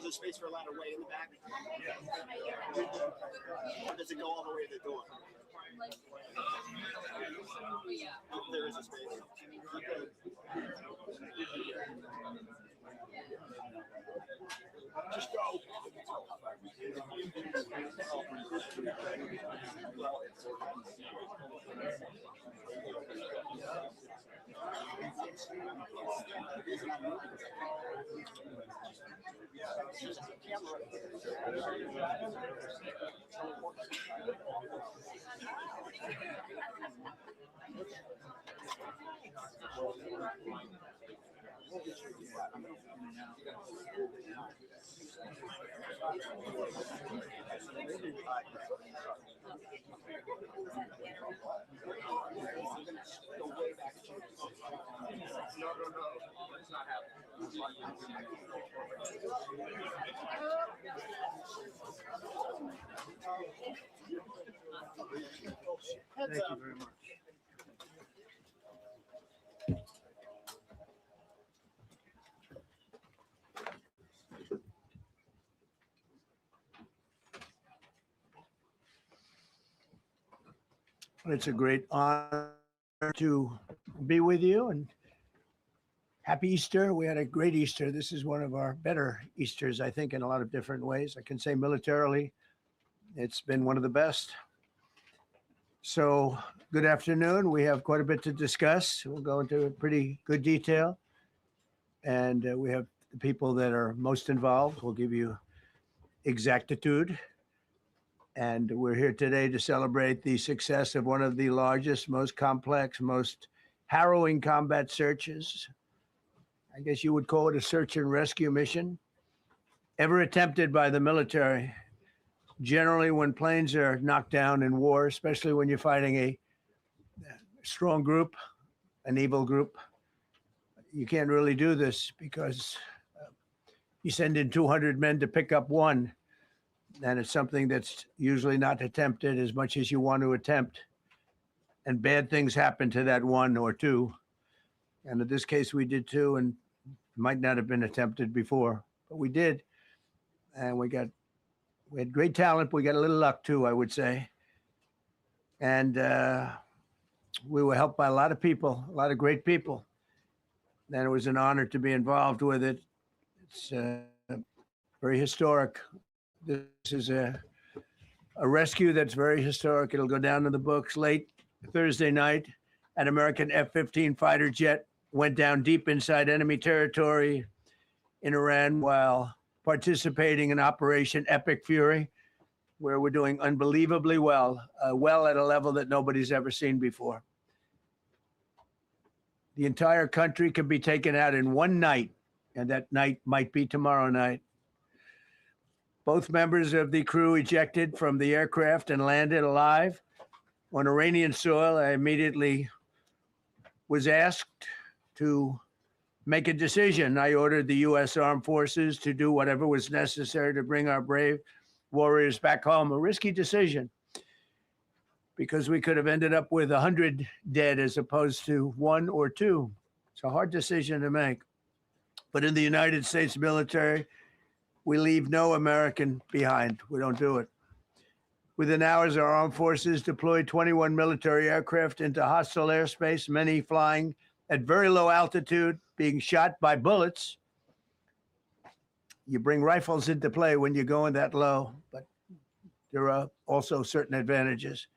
there space for a ladder way in the back? Or does it go all the way to the door? There is a space. Just go. Thank you very much. It's a great honor to be with you, and happy Easter. We had a great Easter. This is one of our better Easters, I think, in a lot of different ways. I can say militarily, it's been one of the best. So good afternoon. We have quite a bit to discuss. We'll go into pretty good detail. And we have the people that are most involved. We'll give you exactitude. And we're here today to celebrate the success of one of the largest, most complex, most harrowing combat searches. I guess you would call it a search and rescue mission ever attempted by the military. Generally, when planes are knocked down in war, especially when you're fighting a strong group, an evil group, you can't really do this because you send in 200 men to pick up one, and it's something that's usually not attempted as much as you want to attempt. And bad things happen to that one or two. And in this case, we did two, and might not have been attempted before, but we did. And we had great talent. We got a little luck too, I would say. And we were helped by a lot of people, a lot of great people. And it was an honor to be involved with it. It's very historic. This is a rescue that's very historic. It'll go down in the books. Late Thursday night, an American F-15 fighter jet went down deep inside enemy territory in Iran while participating in Operation Epic Fury, where we're doing unbelievably well, well at a level that nobody's ever seen before. The entire country can be taken out in one night, and that night might be tomorrow night. Both members of the crew ejected from the aircraft and landed alive on Iranian soil. I immediately was asked to make a decision. I ordered the U.S. Armed Forces to do whatever was necessary to bring our brave warriors back home. A risky decision, because we could have ended up with 100 dead as opposed to one or two. It's a hard decision to make. But in the United States military, we leave no American behind. We don't do it. Within hours, our armed forces deployed 21 military aircraft into hostile airspace, many flying at very low altitude, being shot by bullets. You bring rifles into play when you're going that low, but there are also certain advantages.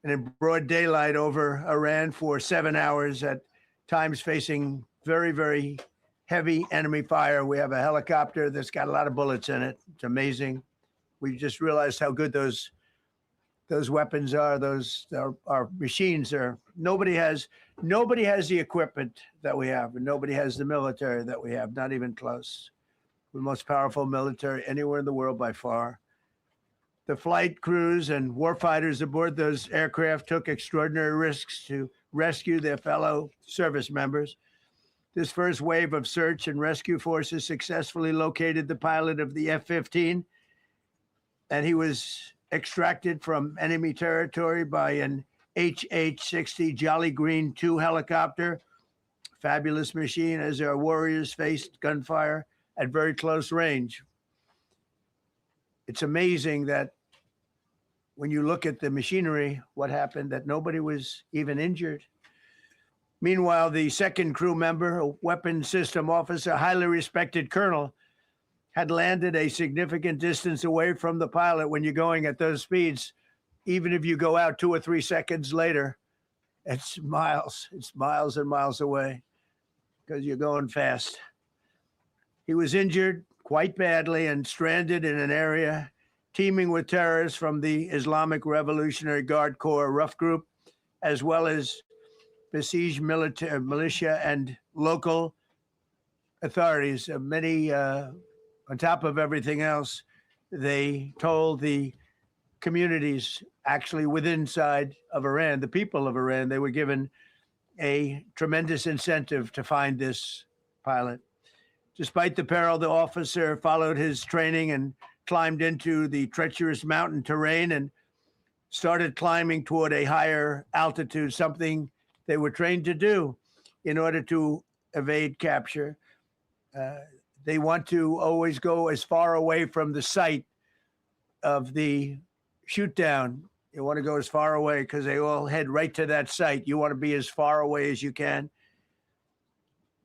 And in broad daylight over Iran for 7 hours, at times facing very, very heavy enemy fire. We have a helicopter that's got a lot of bullets in it. It's amazing. We just realized how good those weapons are. Those our machines are. Nobody has the equipment that we have, and nobody has the military that we have. Not even close. We're the most powerful military anywhere in the world by far. The flight crews and warfighters aboard those aircraft took extraordinary risks to rescue their fellow service members. This first wave of search and rescue forces successfully located the pilot of the F-15, and he was extracted from enemy territory by an HH-60 Jolly Green II helicopter. Fabulous machine as our warriors faced gunfire at very close range. It's amazing that when you look at the machinery, what happened, that nobody was even injured. Meanwhile, the second crew member, a weapons system officer, highly respected colonel, had landed a significant distance away from the pilot. When you're going at those speeds, even if you go out 2 or 3 seconds later, it's miles and miles away because you're going fast. He was injured quite badly and stranded in an area teeming with terrorists from the Islamic Revolutionary Guard Corps rough group, as well as besieged militia and local authorities. Many, on top of everything else, they told the communities actually within inside of Iran, the people of Iran, they were given a tremendous incentive to find this pilot. Despite the peril, the officer followed his training and climbed into the treacherous mountain terrain and started climbing toward a higher altitude, something they were trained to do in order to evade capture. They want to always go as far away from the site of the shoot down. You want to go as far away because they all head right to that site. You want to be as far away as you can.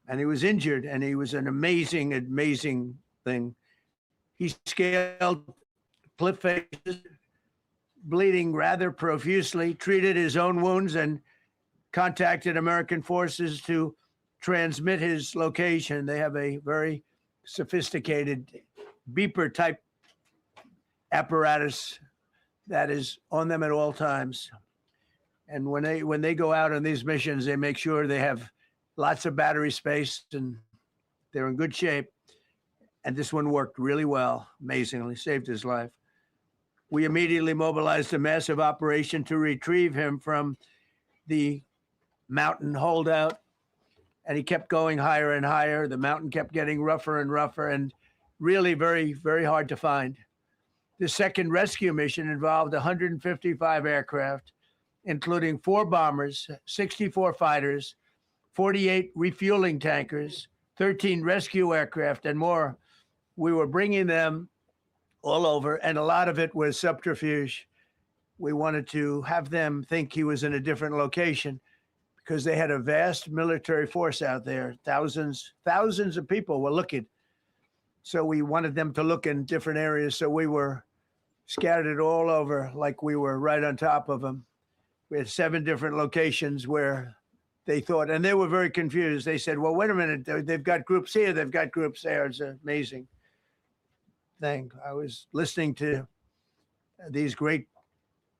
And he was injured, and he was an amazing, amazing thing. He scaled cliff faces, bleeding rather profusely, treated his own wounds, and contacted American forces to transmit his location. They have a very sophisticated beeper type apparatus that is on them at all times. And when they go out on these missions, they make sure they have lots of battery space and they're in good shape. And this one worked really well, amazingly, saved his life. We immediately mobilized a massive operation to retrieve him from the mountain holdout. And he kept going higher and higher. The mountain kept getting rougher and rougher and really very, very hard to find. The second rescue mission involved 155 aircraft, including 4 bombers, 64 fighters, 48 refueling tankers, 13 rescue aircraft, and more. We were bringing them all over, and a lot of it was subterfuge. We wanted to have them think he was in a different location because they had a vast military force out there. Thousands of people were looking. So we wanted them to look in different areas. So we were scattered all over like we were right on top of them. We had 7 different locations where they thought, and they were very confused. They said, well, wait a minute, they've got groups here, they've got groups there. It's an amazing thing. I was listening to these great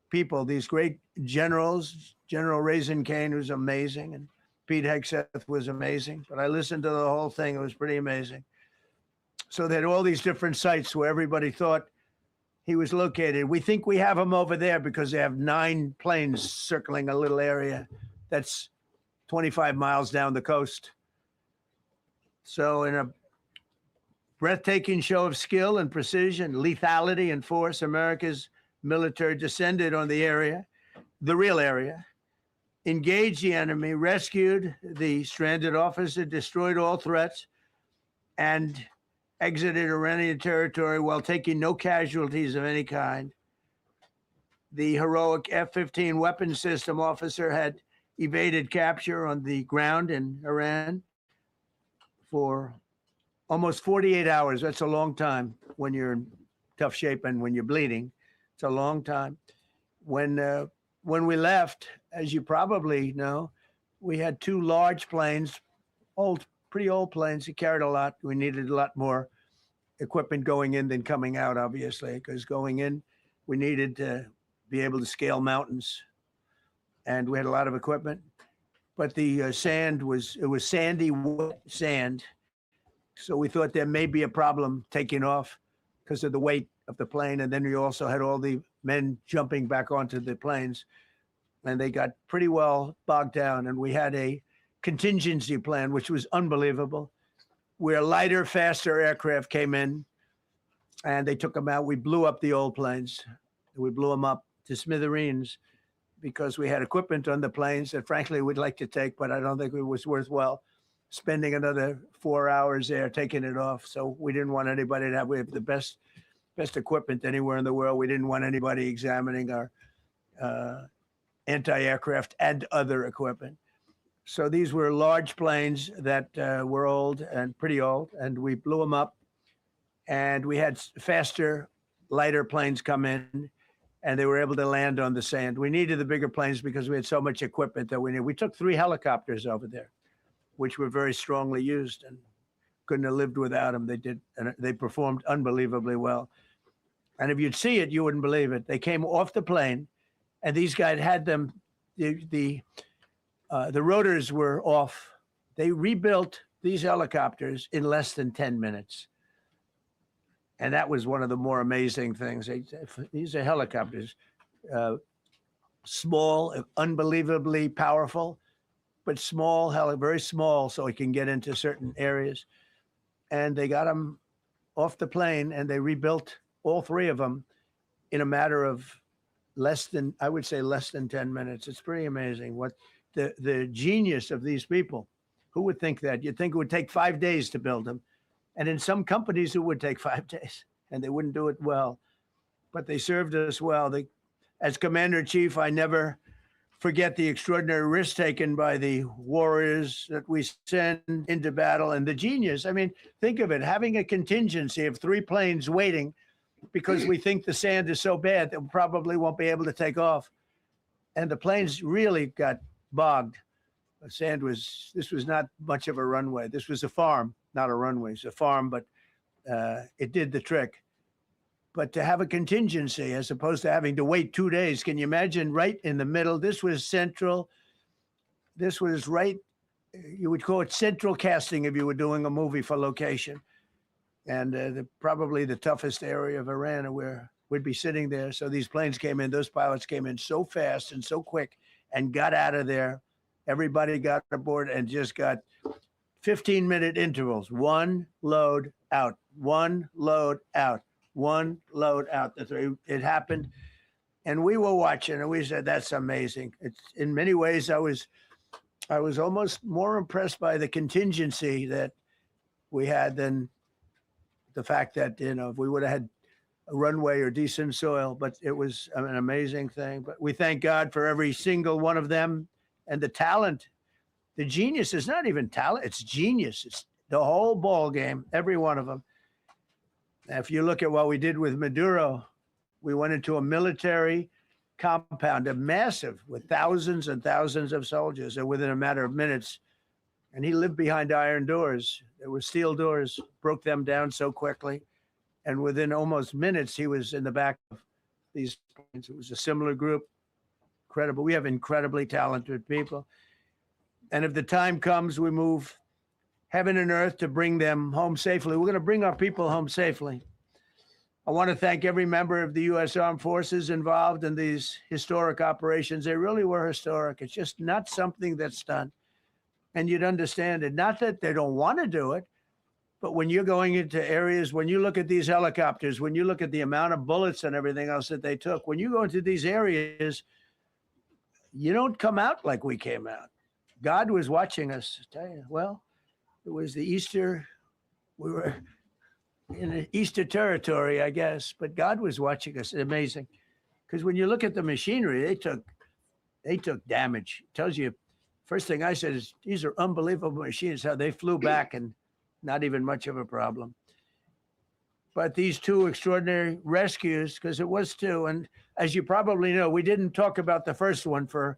people, these great generals. General Raisin Kane was amazing, and Pete Hegseth was amazing. But I listened to the whole thing. It was pretty amazing. So they had all these different sites where everybody thought he was located. We think we have him over there because they have 9 planes circling a little area that's 25 miles down the coast. So in a breathtaking show of skill and precision, lethality and force, America's military descended on the area, the real area, engaged the enemy, rescued the stranded officer, destroyed all threats, and exited Iranian territory while taking no casualties of any kind. The heroic F-15 weapons system officer had evaded capture on the ground in Iran for almost 48 hours. That's a long time when you're in tough shape and when you're bleeding. It's a long time. When we left, as you probably know, we had 2 large planes, pretty old planes. It carried a lot. We needed a lot more equipment going in than coming out, obviously, because going in, we needed to be able to scale mountains. And we had a lot of equipment, but the sand was sandy, wet sand. So we thought there may be a problem taking off because of the weight of the plane. And then we also had all the men jumping back onto the planes, and they got pretty well bogged down. And we had a contingency plan, which was unbelievable, where lighter, faster aircraft came in and they took them out. We blew up the old planes. We blew them up to smithereens because we had equipment on the planes that frankly we'd like to take, but I don't think it was worthwhile. spending another 4 hours there taking it off. So we didn't want anybody to have, we have the best equipment anywhere in the world. We didn't want anybody examining our anti-aircraft and other equipment. So these were large planes that were old and pretty old, and we blew them up. And we had faster, lighter planes come in, and they were able to land on the sand. We needed the bigger planes because we had so much equipment that we needed. We took 3 helicopters over there, which were very strongly used, and couldn't have lived without them. They did, and they performed unbelievably well. And if you'd see it, you wouldn't believe it. They came off the plane, and these guys had them. The rotors were off. They rebuilt these helicopters in less than 10 minutes. And that was one of the more amazing things. These are helicopters, small, unbelievably powerful, but small, very small, so it can get into certain areas. And they got them off the plane, and they rebuilt all 3 of them in a matter of less than 10 minutes. It's pretty amazing what the genius of these people. Who would think that? You'd think it would take 5 days to build them. And in some companies, it would take 5 days, and they wouldn't do it well. But they served us well. As Commander-in-Chief, I never forget the extraordinary risk taken by the warriors that we send into battle and the genius. I mean, think of it, having a contingency of 3 planes waiting because we think the sand is so bad that we probably won't be able to take off. And the planes really got bogged. This was not much of a runway. This was a farm, not a runway. It's a farm, but it did the trick. But to have a contingency as opposed to having to wait 2 days, can you imagine right in the middle? This was central. This was right, you would call it central casting if you were doing a movie for location. And probably the toughest area of Iran where we'd be sitting there. So these planes came in, those pilots came in so fast and so quick and got out of there. Everybody got aboard and just got 15-minute intervals. 1 load out, 1 load out, 1 load out. It happened. And we were watching and we said, that's amazing. It's in many ways, I was almost more impressed by the contingency that we had than the fact that, if we would have had a runway or decent soil, but it was an amazing thing. But we thank God for every single one of them. And the talent, the genius is not even talent, it's genius. It's the whole ball game, every one of them. If you look at what we did with Maduro, we went into a military compound, a massive, with thousands and thousands of soldiers, and within a matter of minutes, and he lived behind iron doors. There were steel doors, broke them down so quickly. And within almost minutes, he was in the back of these planes. It was a similar group. Incredible. We have incredibly talented people. And if the time comes, we move heaven and earth to bring them home safely. We're going to bring our people home safely. I want to thank every member of the U.S. Armed Forces involved in these historic operations. They really were historic. It's just not something that's done. And you'd understand it. Not that they don't want to do it, but when you're going into areas, when you look at these helicopters, when you look at the amount of bullets and everything else that they took, when you go into these areas, you don't come out like we came out. God was watching us. I tell you, well, it was the Easter. We were in Easter territory, I guess, but God was watching us. Amazing, because when you look at the machinery, they took damage. It tells you. First thing I said is these are unbelievable machines. How they flew back and not even much of a problem. But these 2 extraordinary rescues, because it was 2, and as you probably know, we didn't talk about the first one for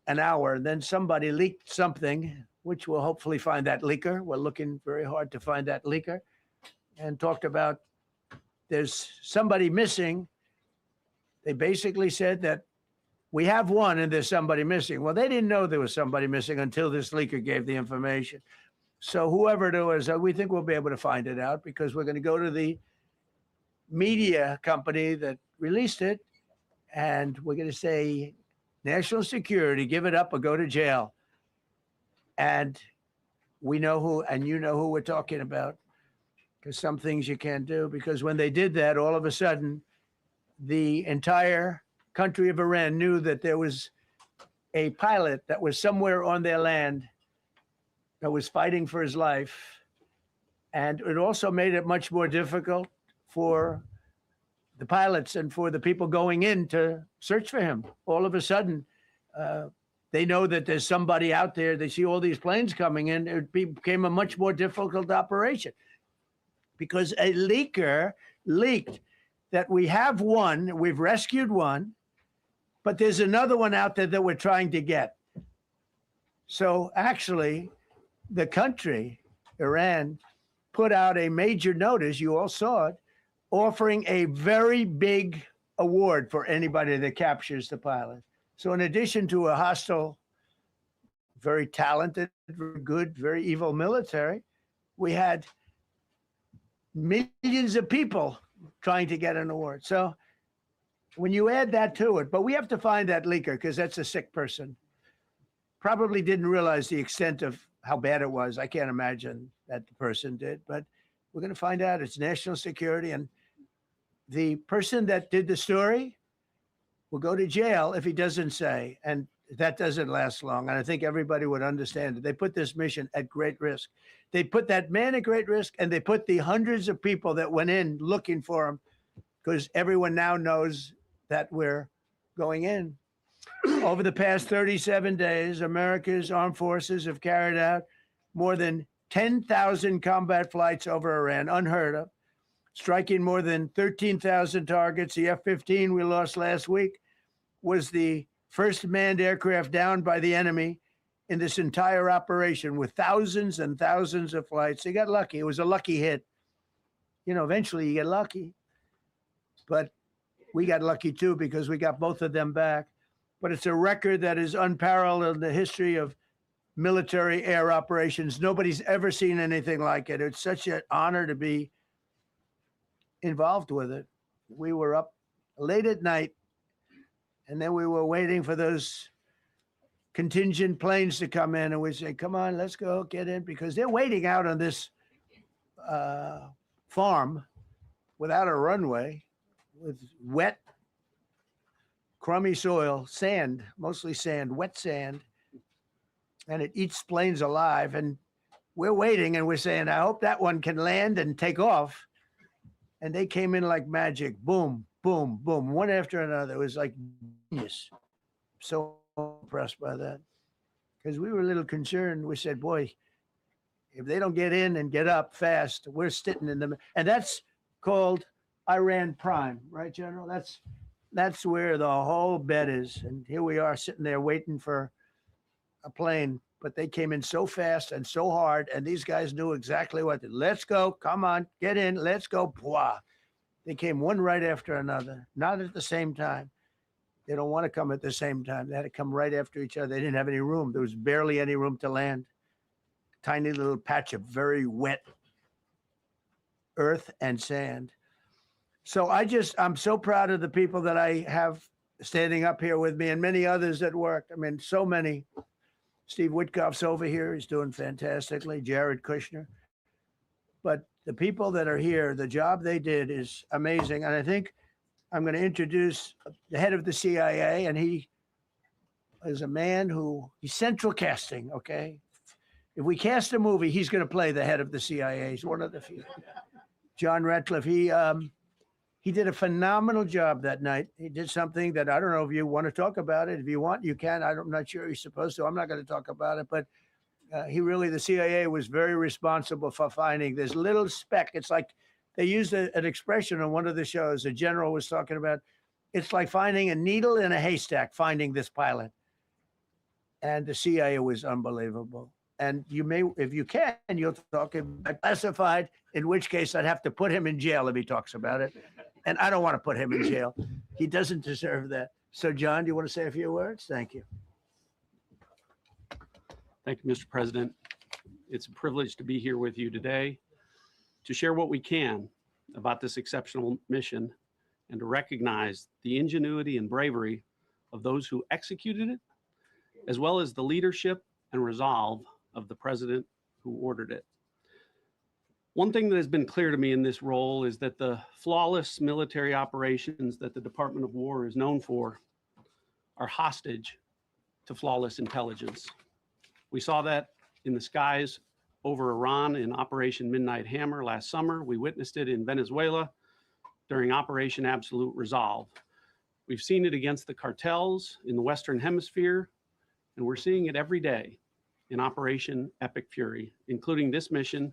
an hour. And then somebody leaked something, which we'll hopefully find that leaker. We're looking very hard to find that leaker. And talked about there's somebody missing. They basically said that we have one and there's somebody missing. Well, they didn't know there was somebody missing until this leaker gave the information. So whoever it was, we think we'll be able to find it out because we're going to go to the media company that released it, and we're going to say, national security, give it up or go to jail. And we know who, and you know who we're talking about, because some things you can't do. Because when they did that, all of a sudden, the entire country of Iran knew that there was a pilot that was somewhere on their land that was fighting for his life. And it also made it much more difficult for the pilots and for the people going in to search for him. All of a sudden, they know that there's somebody out there. They see all these planes coming in. It became a much more difficult operation because a leaker leaked that we have one, we've rescued one, but there's another one out there that we're trying to get. So actually, the country, Iran, put out a major notice, you all saw it, offering a very big award for anybody that captures the pilot. So in addition to a hostile, very talented, very good, very evil military, we had millions of people trying to get an award. So when you add that to it, but we have to find that leaker because that's a sick person. Probably didn't realize the extent of how bad it was. I can't imagine that the person did, but we're going to find out. It's national security. And the person that did the story will go to jail if he doesn't say. And that doesn't last long. And I think everybody would understand it. They put this mission at great risk. They put that man at great risk, and they put the hundreds of people that went in looking for him, because everyone now knows that we're going in. Over the past 37 days, America's armed forces have carried out more than 10,000 combat flights over Iran, unheard of, striking more than 13,000 targets. The F-15 we lost last week was the first manned aircraft downed by the enemy in this entire operation, with thousands and thousands of flights. They got lucky. It was a lucky hit. You know, eventually you get lucky. But we got lucky too because we got both of them back. But it's a record that is unparalleled in the history of military air operations. Nobody's ever seen anything like it. It's such an honor to be involved with it. We were up late at night, and then we were waiting for those contingent planes to come in, and we say, come on, let's go, get in, because they're waiting out on this farm without a runway, with wet, crummy soil, sand, mostly sand, wet sand, and it eats planes alive. And we're waiting, and we're saying, I hope that one can land and take off. And they came in like magic, boom, boom, boom, one after another. It was like genius. So impressed by that, because we were a little concerned. We said, boy, if they don't get in and get up fast, we're sitting in them. And that's called Iran Prime, right, General? That's where the whole bet is. And here we are sitting there waiting for a plane, but they came in so fast and so hard, and these guys knew exactly what to do. Let's go, come on, get in, let's go. Pwah. They came one right after another, not at the same time. They don't want to come at the same time. They had to come right after each other. They didn't have any room. There was barely any room to land. Tiny little patch of very wet earth and sand. So I'm so proud of the people that I have standing up here with me, and many others that worked. I mean, so many. Steve Witkoff's over here. He's doing fantastically. Jared Kushner. But the people that are here, the job they did is amazing. And I think I'm going to introduce the head of the CIA, and he is a man he's central casting, okay? If we cast a movie, he's going to play the head of the CIA. He's one of the few. John Ratcliffe, he did a phenomenal job that night. He did something that I don't know if you want to talk about it. If you want, you can. I'm not sure he's supposed to. I'm not going to talk about it, but the CIA was very responsible for finding this little speck. It's like they used an expression on one of the shows. A general was talking about, it's like finding a needle in a haystack, finding this pilot. And the CIA was unbelievable. And you may, if you can, you'll talk about classified, in which case I'd have to put him in jail if he talks about it. And I don't want to put him in jail. He doesn't deserve that. So, John, do you want to say a few words? Thank you. Thank you, Mr. President. It's a privilege to be here with you today to share what we can about this exceptional mission and to recognize the ingenuity and bravery of those who executed it, as well as the leadership and resolve of the president who ordered it. One thing that has been clear to me in this role is that the flawless military operations that the Department of War is known for are hostage to flawless intelligence. We saw that in the skies over Iran in Operation Midnight Hammer last summer. We witnessed it in Venezuela during Operation Absolute Resolve. We've seen it against the cartels in the Western Hemisphere, and we're seeing it every day in Operation Epic Fury, including this mission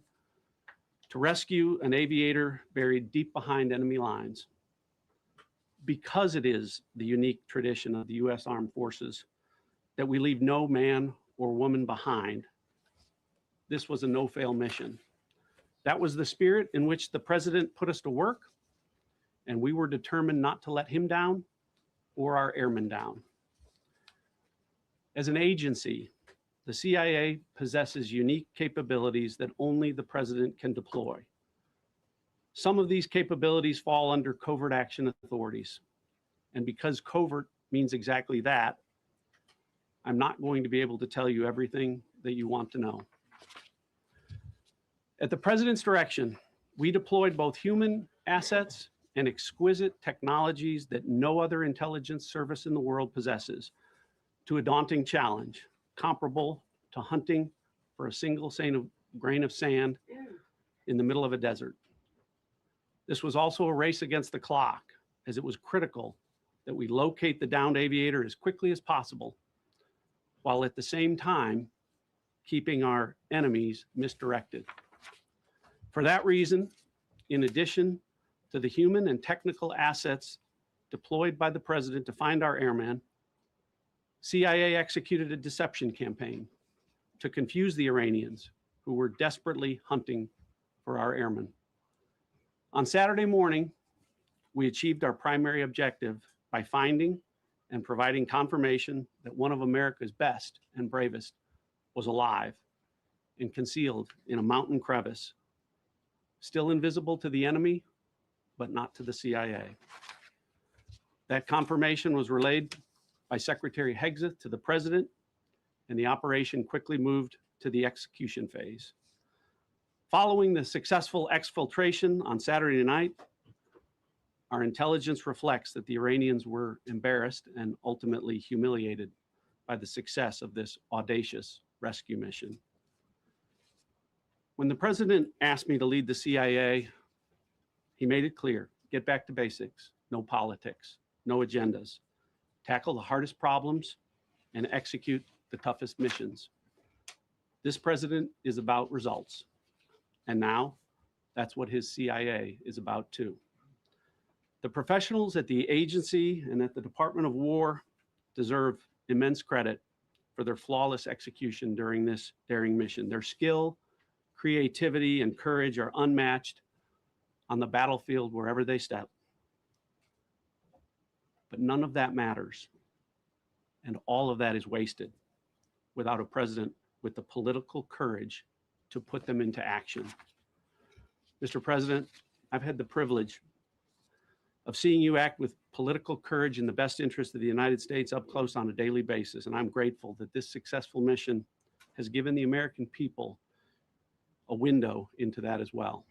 to rescue an aviator buried deep behind enemy lines. Because it is the unique tradition of the U.S. Armed Forces that we leave no man or woman behind, this was a no-fail mission. That was the spirit in which the president put us to work, and we were determined not to let him down or our airmen down. As an agency, the CIA possesses unique capabilities that only the president can deploy. Some of these capabilities fall under covert action authorities. And because covert means exactly that, I'm not going to be able to tell you everything that you want to know. At the president's direction, we deployed both human assets and exquisite technologies that no other intelligence service in the world possesses to a daunting challenge, comparable to hunting for a single grain of sand in the middle of a desert. This was also a race against the clock, as it was critical that we locate the downed aviator as quickly as possible, while at the same time keeping our enemies misdirected. For that reason, in addition to the human and technical assets deployed by the president to find our airmen, CIA executed a deception campaign to confuse the Iranians who were desperately hunting for our airmen. On Saturday morning, we achieved our primary objective by finding and providing confirmation that one of America's best and bravest was alive and concealed in a mountain crevice, still invisible to the enemy, but not to the CIA. That confirmation was relayed by Secretary Hegseth to the president, and the operation quickly moved to the execution phase. Following the successful exfiltration on Saturday night, our intelligence reflects that the Iranians were embarrassed and ultimately humiliated by the success of this audacious rescue mission. When the president asked me to lead the CIA, he made it clear: get back to basics, no politics, no agendas, tackle the hardest problems, and execute the toughest missions. This president is about results. And now that's what his CIA is about too. The professionals at the agency and at the Department of War deserve immense credit for their flawless execution during this daring mission. Their skill, creativity, and courage are unmatched on the battlefield wherever they step. But none of that matters. And all of that is wasted without a president with the political courage to put them into action. Mr. President, I've had the privilege of seeing you act with political courage in the best interest of the United States up close on a daily basis, and I'm grateful that this successful mission has given the American people a window into that as well.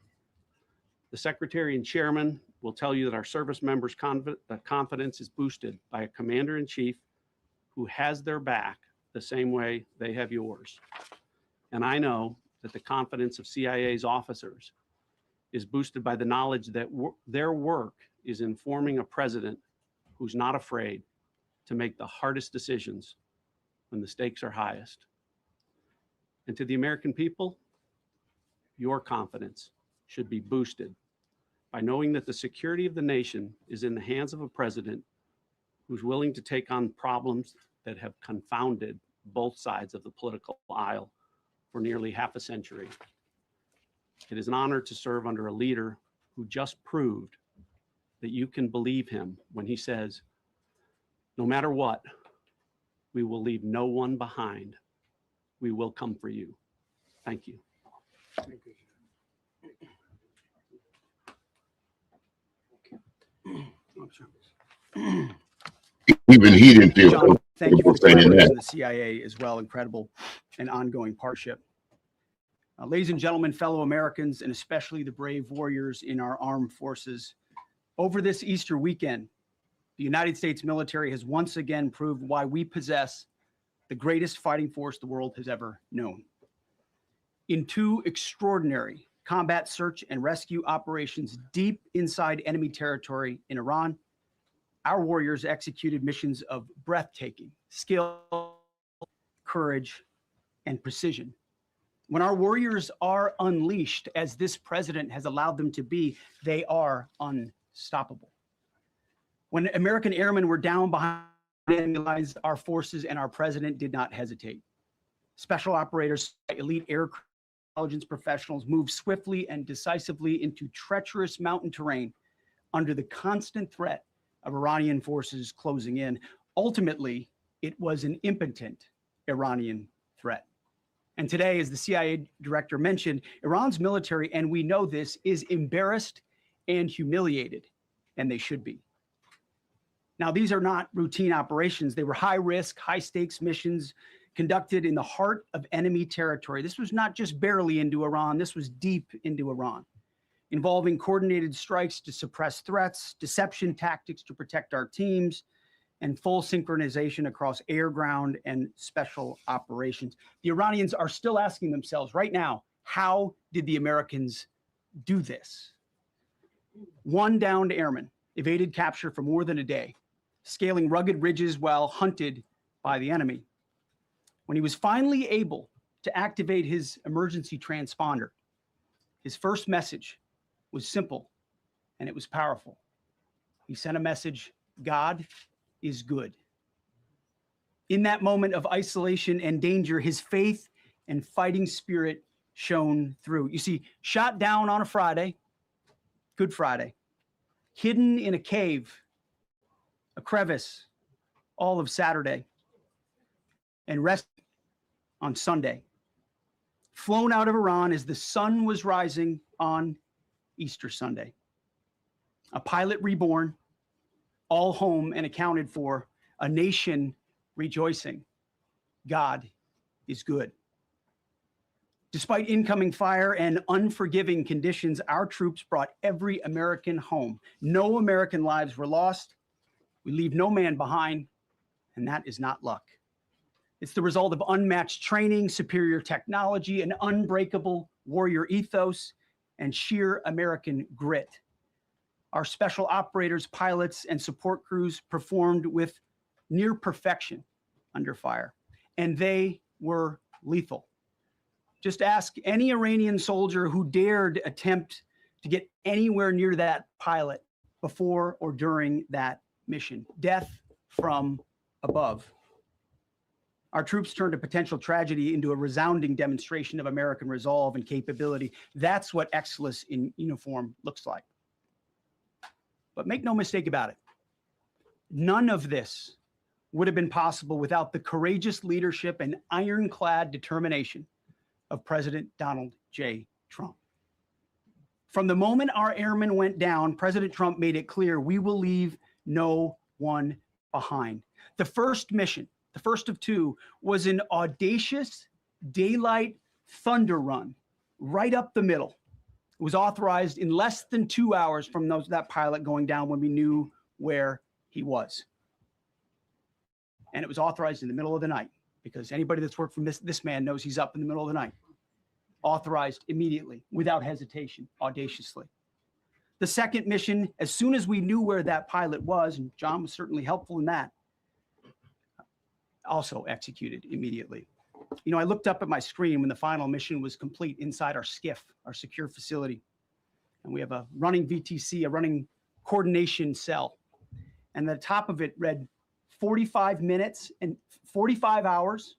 The Secretary and Chairman will tell you that our service members' confidence is boosted by a Commander-in-Chief who has their back the same way they have yours. And I know that the confidence of CIA's officers is boosted by the knowledge that their work is informing a president who's not afraid to make the hardest decisions when the stakes are highest. And to the American people, your confidence should be boosted by knowing that the security of the nation is in the hands of a president who's willing to take on problems that have confounded both sides of the political aisle for nearly half a century. It is an honor to serve under a leader who just proved that you can believe him when he says, no matter what, we will leave no one behind. We will come for you. Thank you. Thank you. Even he didn't feel John, thank you for the saying collaboration that. of the CIA as well. Incredible and ongoing partnership. Ladies and gentlemen, fellow Americans, and especially the brave warriors in our armed forces, over this Easter weekend, the United States military has once again proved why we possess the greatest fighting force the world has ever known. in 2 extraordinary combat search and rescue operations deep inside enemy territory in Iran, our warriors executed missions of breathtaking skill, courage, and precision. When our warriors are unleashed, as this president has allowed them to be, they are unstoppable. When American airmen were down behind enemy lines, our forces and our president did not hesitate. Special operators, elite air intelligence professionals moved swiftly and decisively into treacherous mountain terrain under the constant threat of Iranian forces closing in. Ultimately, it was an impotent Iranian threat. And today, as the CIA director mentioned, Iran's military, and we know this, is embarrassed and humiliated, and they should be. Now, these are not routine operations. They were high-risk, high-stakes missions conducted in the heart of enemy territory. This was not just barely into Iran, this was deep into Iran, involving coordinated strikes to suppress threats, deception tactics to protect our teams, and full synchronization across air, ground, and special operations. The Iranians are still asking themselves right now, how did the Americans do this? One downed airman evaded capture for more than a day, scaling rugged ridges while hunted by the enemy. When he was finally able to activate his emergency transponder, his first message was simple and it was powerful. He sent a message, God is good. In that moment of isolation and danger, his faith and fighting spirit shone through. You see, shot down on a Friday, Good Friday, hidden in a cave, a crevice, all of Saturday, and rested on Sunday. Flown out of Iran as the sun was rising on Easter Sunday. A pilot reborn, all home and accounted for, a nation rejoicing. God is good. Despite incoming fire and unforgiving conditions, our troops brought every American home. No American lives were lost. We leave no man behind, and that is not luck. It's the result of unmatched training, superior technology, an unbreakable warrior ethos, and sheer American grit. Our special operators, pilots, and support crews performed with near perfection under fire, and they were lethal. Just ask any Iranian soldier who dared attempt to get anywhere near that pilot before or during that mission. Death from above. Our troops turned a potential tragedy into a resounding demonstration of American resolve and capability. That's what excellence in uniform looks like. But make no mistake about it, none of this would have been possible without the courageous leadership and ironclad determination of President Donald J. Trump. From the moment our airmen went down, President Trump made it clear we will leave no one behind. The first mission, the first of 2, was an audacious daylight thunder run right up the middle. It was authorized in less than 2 hours from that pilot going down when we knew where he was. And it was authorized in the middle of the night, because anybody that's worked for this man knows he's up in the middle of the night. Authorized immediately, without hesitation, audaciously. The second mission, as soon as we knew where that pilot was, and John was certainly helpful in that, also executed immediately. You know, I looked up at my screen when the final mission was complete inside our SCIF, our secure facility. And we have a running VTC, a running coordination cell. And the top of it read 45 minutes and 45 hours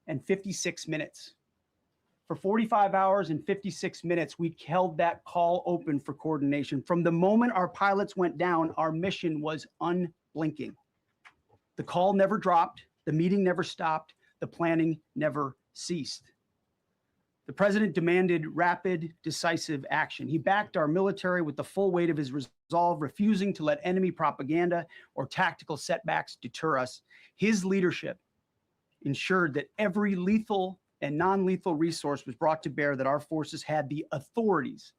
and 56 minutes. For 45 hours and 56 minutes, we held that call open for coordination. From the moment our pilots went down, our mission was unblinking. The call never dropped, the meeting never stopped, the planning never ceased. The president demanded rapid, decisive action. He backed our military with the full weight of his resolve, refusing to let enemy propaganda or tactical setbacks deter us. His leadership ensured that every lethal and non-lethal resource was brought to bear, that our forces had the authorities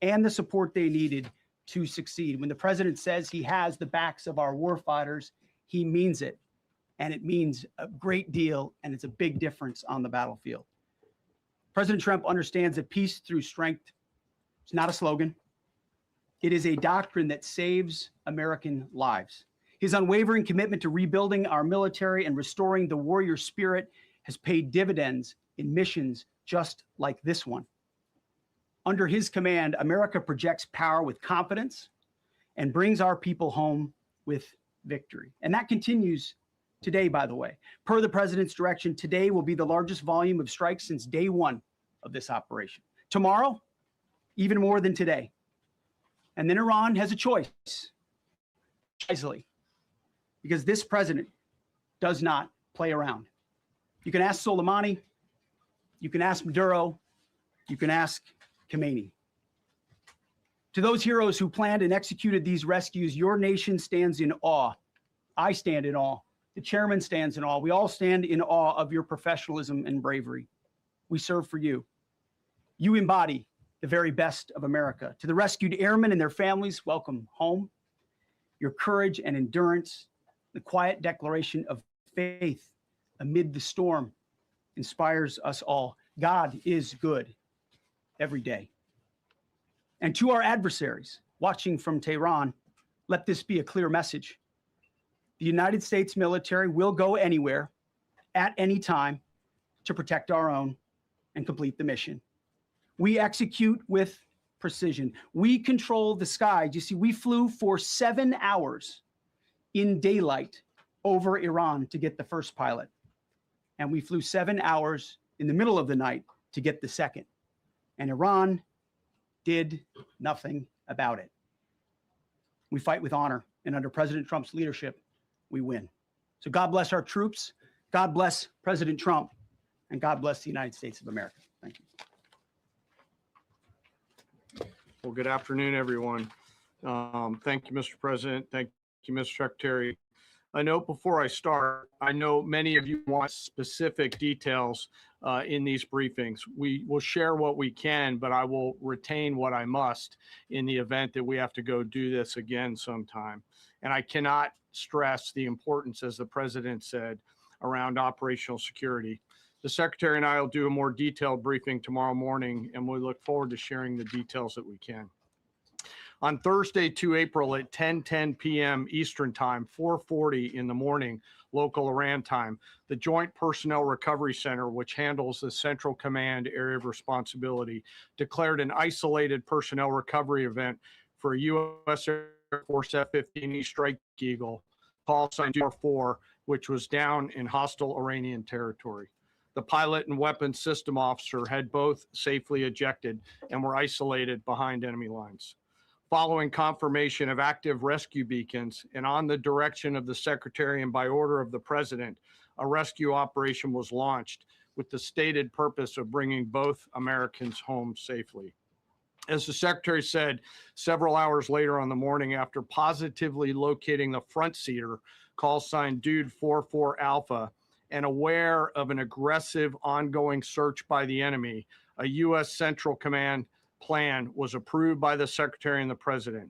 and the support they needed to succeed. When the president says he has the backs of our warfighters, he means it. And it means a great deal, and it's a big difference on the battlefield. President Trump understands that peace through strength is not a slogan. It is a doctrine that saves American lives. His unwavering commitment to rebuilding our military and restoring the warrior spirit has paid dividends in missions just like this one. Under his command, America projects power with confidence and brings our people home with victory. And that continues today, by the way. Per the president's direction, today will be the largest volume of strikes since day one of this operation. Tomorrow, even more than today. And then Iran has a choice, wisely, because this president does not play around. You can ask Soleimani, you can ask Maduro, you can ask Khamenei. To those heroes who planned and executed these rescues, your nation stands in awe. I stand in awe. The chairman stands in awe. We all stand in awe of your professionalism and bravery. We serve for you. You embody the very best of America. To the rescued airmen and their families, welcome home. Your courage and endurance, the quiet declaration of faith amid the storm inspires us all. God is good every day. And to our adversaries watching from Tehran, let this be a clear message. The United States military will go anywhere at any time to protect our own and complete the mission. We execute with precision. We control the skies. You see, we flew for 7 hours in daylight over Iran to get the first pilot. And we flew 7 hours in the middle of the night to get the second. And Iran did nothing about it. We fight with honor, and under President Trump's leadership, we win. So God bless our troops, God bless President Trump, and God bless the United States of America. Thank you. Well, good afternoon, everyone. Thank you, Mr. President. Thank you, Mr. Secretary. A note before I start, I know many of you want specific details in these briefings. We will share what we can, but I will retain what I must in the event that we have to go do this again sometime. And I cannot stress the importance, as the President said, around operational security. The Secretary and I will do a more detailed briefing tomorrow morning, and we look forward to sharing the details that we can. On Thursday, 2 April at 10:10 p.m. Eastern Time, 4:40 in the morning, local Iran time, the Joint Personnel Recovery Center, which handles the Central Command area of responsibility, declared an isolated personnel recovery event for a U.S. Air Force F-15E Strike Eagle, call sign 244, which was down in hostile Iranian territory. The pilot and weapons system officer had both safely ejected and were isolated behind enemy lines. Following confirmation of active rescue beacons and on the direction of the Secretary and by order of the President, a rescue operation was launched with the stated purpose of bringing both Americans home safely. As the Secretary said, several hours later on the morning after positively locating the front seater, call sign Dude 44 Alpha, and aware of an aggressive ongoing search by the enemy, a U.S. Central Command plan was approved by the Secretary and the President.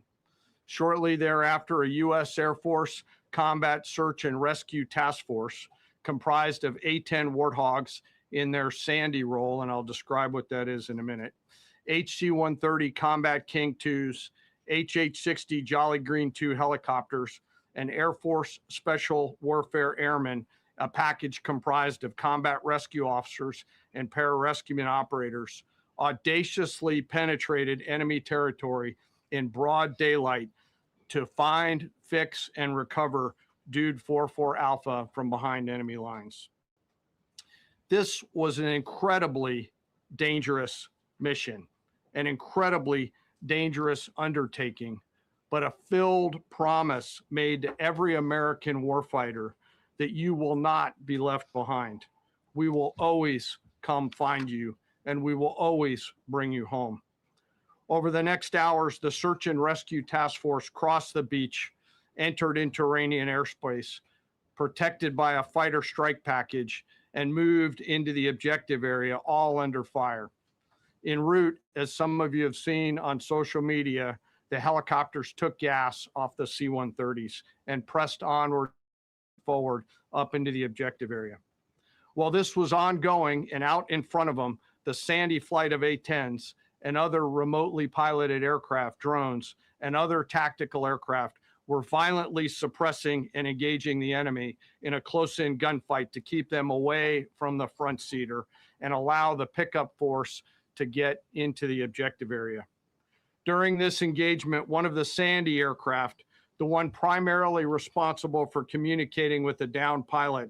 Shortly thereafter, a U.S. Air Force Combat Search and Rescue Task Force comprised of A-10 Warthogs in their Sandy role, and I'll describe what that is in a minute, HC-130 Combat King 2s, HH-60 Jolly Green 2 helicopters, and Air Force Special Warfare Airmen, a package comprised of combat rescue officers and pararescueman operators, audaciously penetrated enemy territory in broad daylight to find, fix, and recover Dude 44 Alpha from behind enemy lines. This was an incredibly dangerous mission, an incredibly dangerous undertaking, but a filled promise made to every American warfighter that you will not be left behind. We will always come find you, and we will always bring you home. Over the next hours, the Search and Rescue Task Force crossed the beach, entered into Iranian airspace, protected by a fighter strike package, and moved into the objective area, all under fire. En route, as some of you have seen on social media, the helicopters took gas off the C-130s and pressed onward forward up into the objective area. While this was ongoing and out in front of them, the Sandy flight of A-10s and other remotely piloted aircraft, drones, and other tactical aircraft were violently suppressing and engaging the enemy in a close-in gunfight to keep them away from the front seater and allow the pickup force to get into the objective area. During this engagement, one of the Sandy aircraft, the one primarily responsible for communicating with the downed pilot,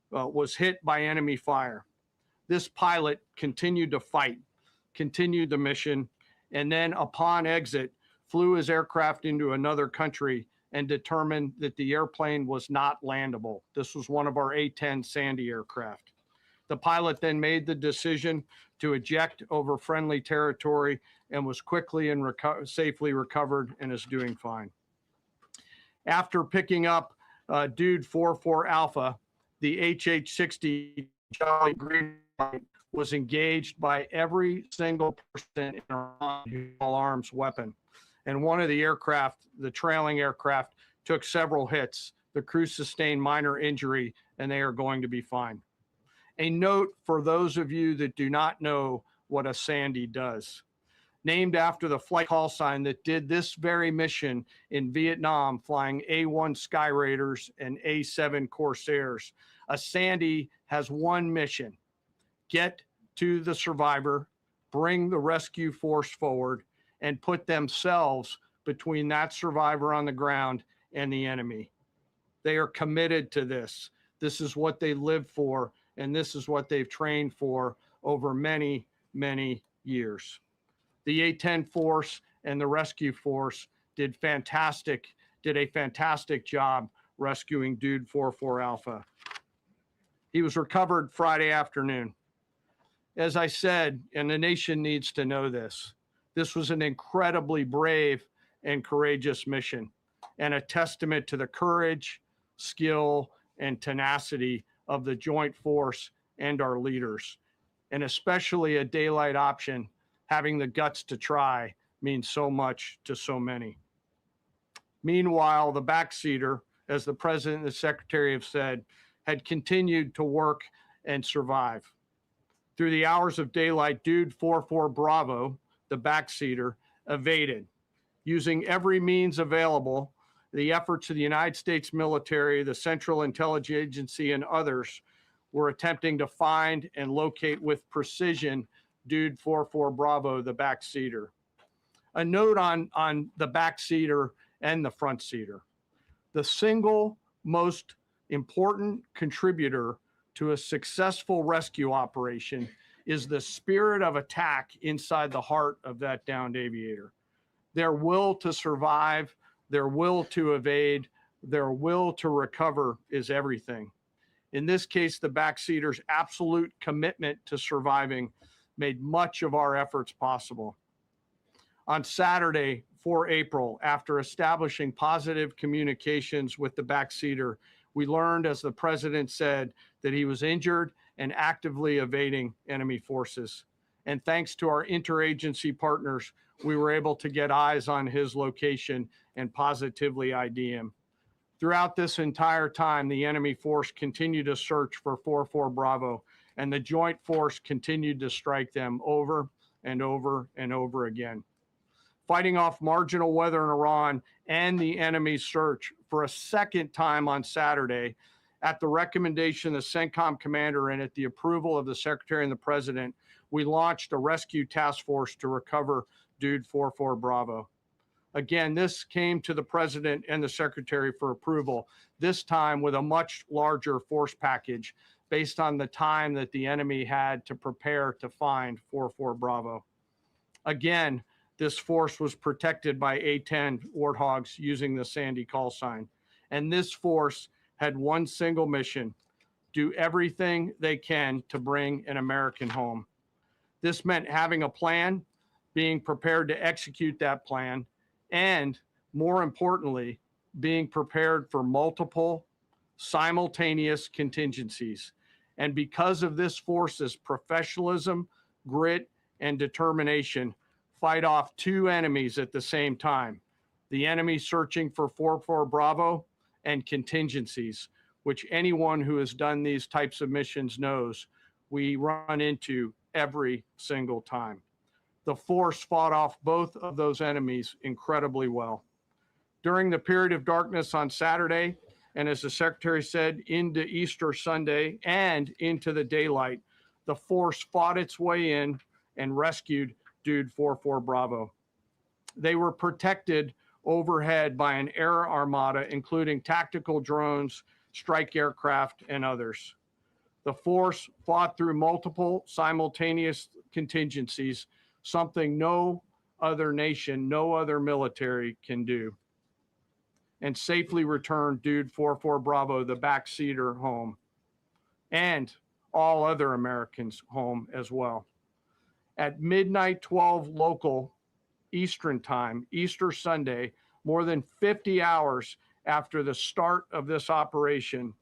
was hit by enemy fire. This pilot continued to fight, continued the mission, and then upon exit, flew his aircraft into another country and determined that the airplane was not landable. This was one of our A-10 Sandy aircraft. The pilot then made the decision to eject over friendly territory and was quickly and safely recovered and is doing fine. After picking up Dude 44 Alpha, the HH-60 Jolly Green was engaged by every single person in an all-arms weapon. And one of the aircraft, the trailing aircraft, took several hits. The crew sustained minor injury, and they are going to be fine. A note for those of you that do not know what a Sandy does. Named after the flight call sign that did this very mission in Vietnam, flying A-1 Sky Raiders and A-7 Corsairs, a Sandy has one mission: get to the survivor, bring the rescue force forward, and put themselves between that survivor on the ground and the enemy. They are committed to this. This is what they live for, and this is what they've trained for over many, many years. The A-10 force and the rescue force did a fantastic job rescuing Dude 44 Alpha. He was recovered Friday afternoon. As I said, and the nation needs to know this, this was an incredibly brave and courageous mission, and a testament to the courage, skill, and tenacity of the joint force and our leaders. And especially a daylight option, having the guts to try, means so much to so many. Meanwhile, the backseater, as the president and the secretary have said, had continued to work and survive. Through the hours of daylight, Dude 44 Bravo, the backseater, evaded. Using every means available, the efforts of the United States military, the Central Intelligence Agency, and others were attempting to find and locate with precision Dude 44 Bravo, the backseater. A note on the backseater and the front seater. The single most important contributor to a successful rescue operation is the spirit of attack inside the heart of that downed aviator. Their will to survive, their will to evade, their will to recover is everything. In this case, the backseater's absolute commitment to surviving made much of our efforts possible. On Saturday, 4 April, after establishing positive communications with the backseater, we learned, as the president said, that he was injured and actively evading enemy forces. And thanks to our interagency partners, we were able to get eyes on his location and positively ID him. Throughout this entire time, the enemy force continued to search for 44 Bravo, and the joint force continued to strike them over and over and over again. Fighting off marginal weather in Iran and the enemy's search for a second time on Saturday, at the recommendation of the CENTCOM commander and at the approval of the secretary and the president, we launched a rescue task force to recover Dude 44 Bravo. Again, this came to the president and the secretary for approval, this time with a much larger force package based on the time that the enemy had to prepare to find 44 Bravo. Again, this force was protected by A-10 Warthogs using the Sandy call sign. And this force had one single mission: do everything they can to bring an American home. This meant having a plan, being prepared to execute that plan, and more importantly, being prepared for multiple simultaneous contingencies. And because of this force's professionalism, grit, and determination, fight off two enemies at the same time: the enemy searching for 44 Bravo and contingencies, which anyone who has done these types of missions knows we run into every single time. The force fought off both of those enemies incredibly well. During the period of darkness on Saturday, and as the Secretary said, into Easter Sunday and into the daylight, the force fought its way in and rescued Dude 44 Bravo. They were protected overhead by an air armada, including tactical drones, strike aircraft, and others. The force fought through multiple simultaneous contingencies, something no other nation, no other military can do, and safely returned Dude 44 Bravo, the backseater, home, and all other Americans home as well. At midnight 12 local Eastern time, Easter Sunday, more than 50 hours after the start of this operation,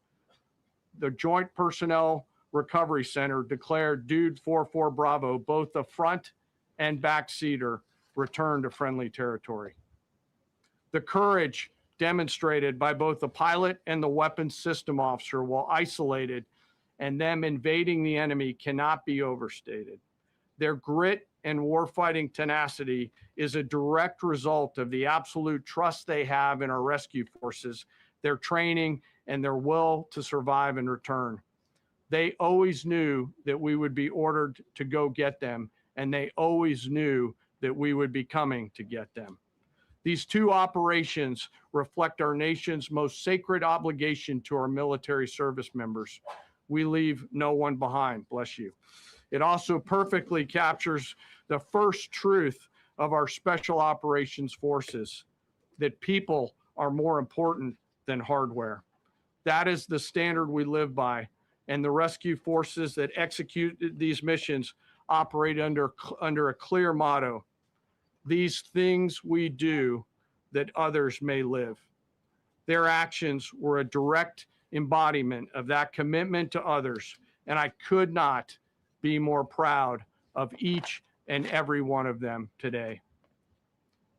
the Joint Personnel Recovery Center declared Dude 44 Bravo, both the front and back seater, returned to friendly territory. The courage demonstrated by both the pilot and the weapons system officer while isolated and them invading the enemy cannot be overstated. Their grit and warfighting tenacity is a direct result of the absolute trust they have in our rescue forces, their training, and their will to survive and return. They always knew that we would be ordered to go get them, and they always knew that we would be coming to get them. These two operations reflect our nation's most sacred obligation to our military service members. We leave no one behind, bless you. It also perfectly captures the first truth of our special operations forces, that people are more important than hardware. That is the standard we live by, and the rescue forces that execute these missions operate under a clear motto: these things we do that others may live. Their actions were a direct embodiment of that commitment to others, and I could not be more proud of each and every one of them today.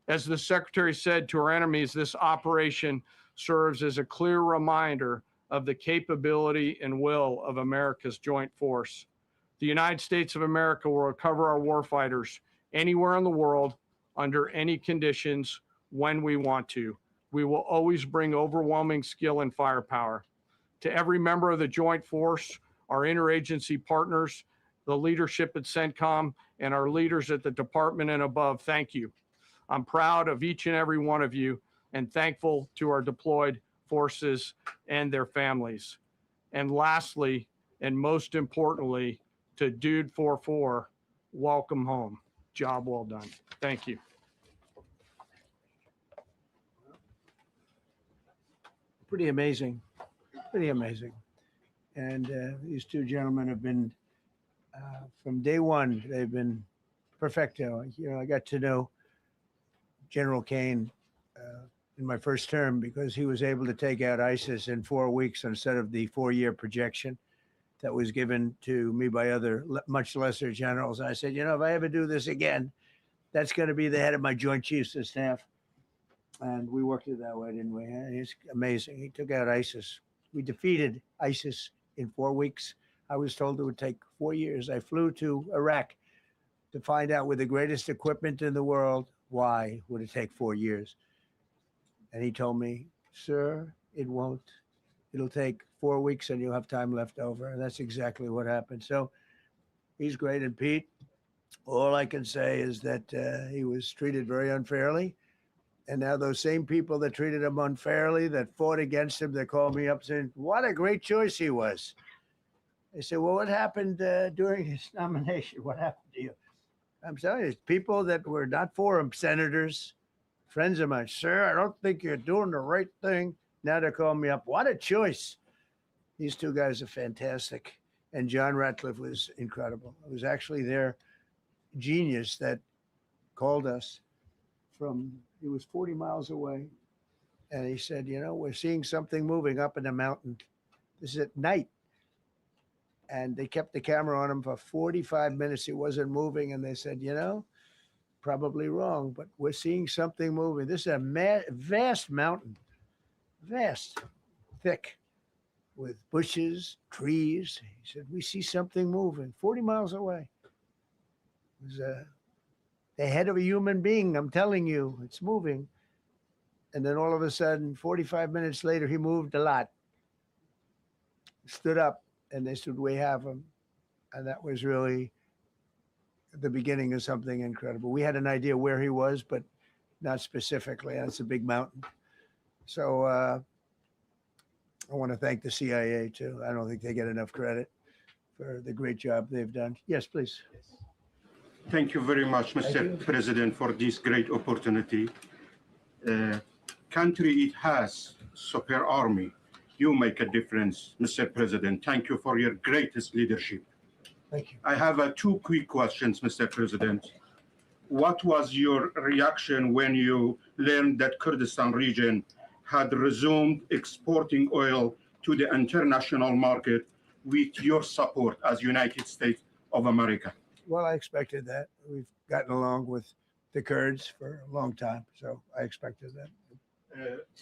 As the Secretary said to our enemies, this operation serves as a clear reminder of the capability and will of America's joint force. The United States of America will recover our warfighters anywhere in the world, under any conditions, when we want to. We will always bring overwhelming skill and firepower. To every member of the joint force, our interagency partners, the leadership at CENTCOM, and our leaders at the department and above, thank you. I'm proud of each and every one of you and thankful to our deployed forces and their families. And lastly, and most importantly, to Dude 44, welcome home. Job well done. Thank you. Pretty amazing, pretty amazing. And these two gentlemen have been, from day one, they've been perfecto. You know, I got to know General Kane in my first term because he was able to take out ISIS in 4 weeks instead of the 4-year projection that was given to me by other much lesser generals. I said, you know, if I ever do this again, that's going to be the head of my Joint Chiefs of Staff. And we worked it that way, didn't we? It's amazing. He took out ISIS. We defeated ISIS in 4 weeks. I was told it would take 4 years. I flew to Iraq to find out with the greatest equipment in the world, why would it take 4 years? And he told me, sir, it won't. It'll take 4 weeks and you'll have time left over. And that's exactly what happened. So he's great. And Pete, all I can say is that he was treated very unfairly. And now those same people that treated him unfairly, that fought against him, they called me up saying, what a great choice he was. I said, well, what happened during his nomination? What happened to you? I'm telling you, people that were not for him, senators, friends of mine, sir, I don't think you're doing the right thing. Now they're calling me up. What a choice. These two guys are fantastic. And John Ratcliffe was incredible. It was actually their genius that called us from, he was 40 miles away. And he said, you know, we're seeing something moving up in the mountain. This is at night. And they kept the camera on him for 45 minutes. He wasn't moving. And they said, you know, probably wrong, but we're seeing something moving. This is a vast mountain, vast, thick, with bushes, trees. He said, we see something moving 40 miles away. was the head of a human being. I'm telling you, it's moving. And then all of a sudden, 45 minutes later, he moved a lot, stood up, and they said, "We have him." And that was really the beginning of something incredible. We had an idea where he was, but not specifically. That's a big mountain. So I want to thank the CIA too. I don't think they get enough credit for the great job they've done. Yes, please. Thank you very much, Thank Mr. you. President, for this great opportunity. Country, it has super army. You make a difference, Mr. President. Thank you for your greatest leadership. Thank you. I have two quick questions, Mr. President. What was your reaction when you learned that Kurdistan region had resumed exporting oil to the international market with your support as United States of America? Well, I expected that. We've gotten along with the Kurds for a long time, so I expected that.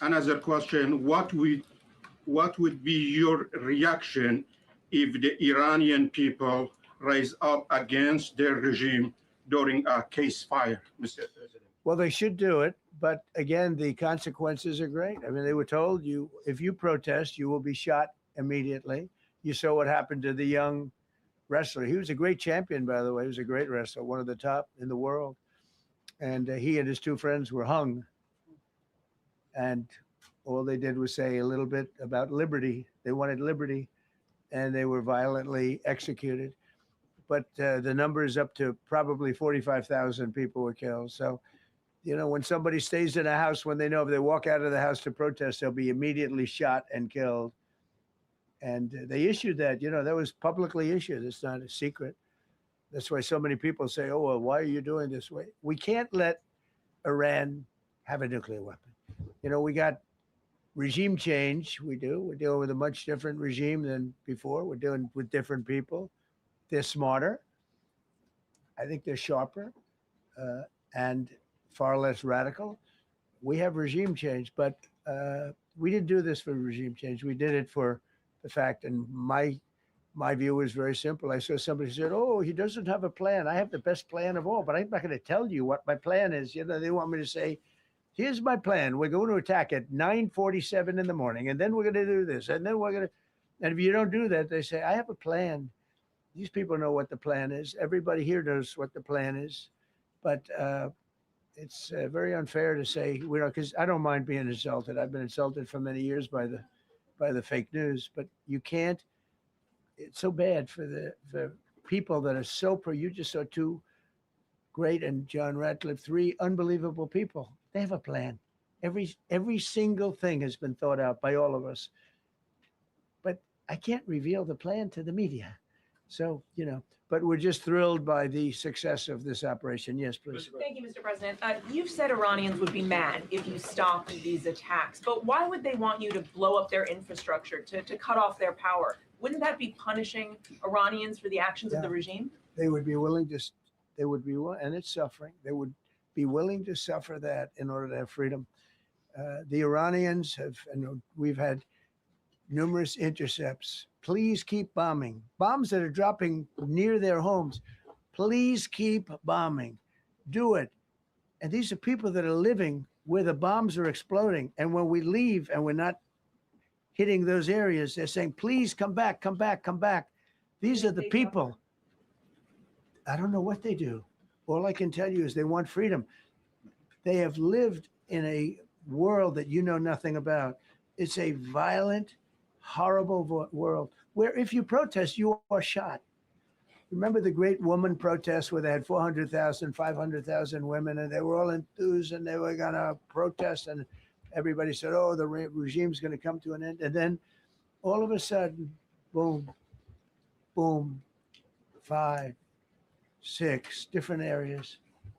Another question, what would be your reaction if the Iranian people rise up against their regime during a ceasefire, Mr. President? Well, they should do it, but again, the consequences are great. I mean, they were told if you protest, you will be shot immediately. You saw what happened to the young wrestler. He was a great champion, by the way. He was a great wrestler, one of the top in the world. And he and his two friends were hung. And all they did was say a little bit about liberty. They wanted liberty, and they were violently executed. But the number is up to probably 45,000 people were killed. So, when somebody stays in a house, when they know if they walk out of the house to protest, they'll be immediately shot and killed. And they issued that, that was publicly issued. It's not a secret. That's why so many people say, "Oh, well, why are you doing this way?" We can't let Iran have a nuclear weapon. We got regime change. We're dealing with a much different regime than before. We're dealing with different people. They're smarter. I think they're sharper and far less radical. We have regime change, but we didn't do this for regime change. We did it for the fact, and my view was very simple. I saw somebody said, "Oh, he doesn't have a plan. I have the best plan of all, but I'm not going to tell you what my plan is." They want me to say, "Here's my plan. We're going to attack at 9:47 in the morning, and then we're going to do this, and then we're going to," and if you don't do that, they say, "I have a plan." These people know what the plan is. Everybody here knows what the plan is, but it's very unfair to say because I don't mind being insulted. I've been insulted for many years by the fake news, but you can't. It's so bad for the people that are so pro. You just saw two great and John Ratcliffe, three unbelievable people. They have a plan. Every single thing has been thought out by all of us, but I can't reveal the plan to the media. So, but we're just thrilled by the success of this operation. Yes, please. Thank you, Mr. President. You've said Iranians would be mad if you stopped these attacks, but why would they want you to blow up their infrastructure, to cut off their power? Wouldn't that be punishing Iranians for the actions of the regime? They would be willing to, and it's suffering. They would be willing to suffer that in order to have freedom. The Iranians and we've had numerous intercepts. Please keep bombing. Bombs that are dropping near their homes. Please keep bombing. Do it. And these are people that are living where the bombs are exploding. And when we leave and we're not hitting those areas, they're saying, "Please come back, come back, come back." These are the people. I don't know what they do. All I can tell you is they want freedom. They have lived in a world that you know nothing about. It's a violent, horrible world where if you protest, you are shot. Remember the great woman protests where they had 400,000, 500,000 women, and they were all enthused and they were going to protest, and everybody said, "Oh, the regime's going to come to an end." And then all of a sudden, boom, boom, 5, 6 different areas.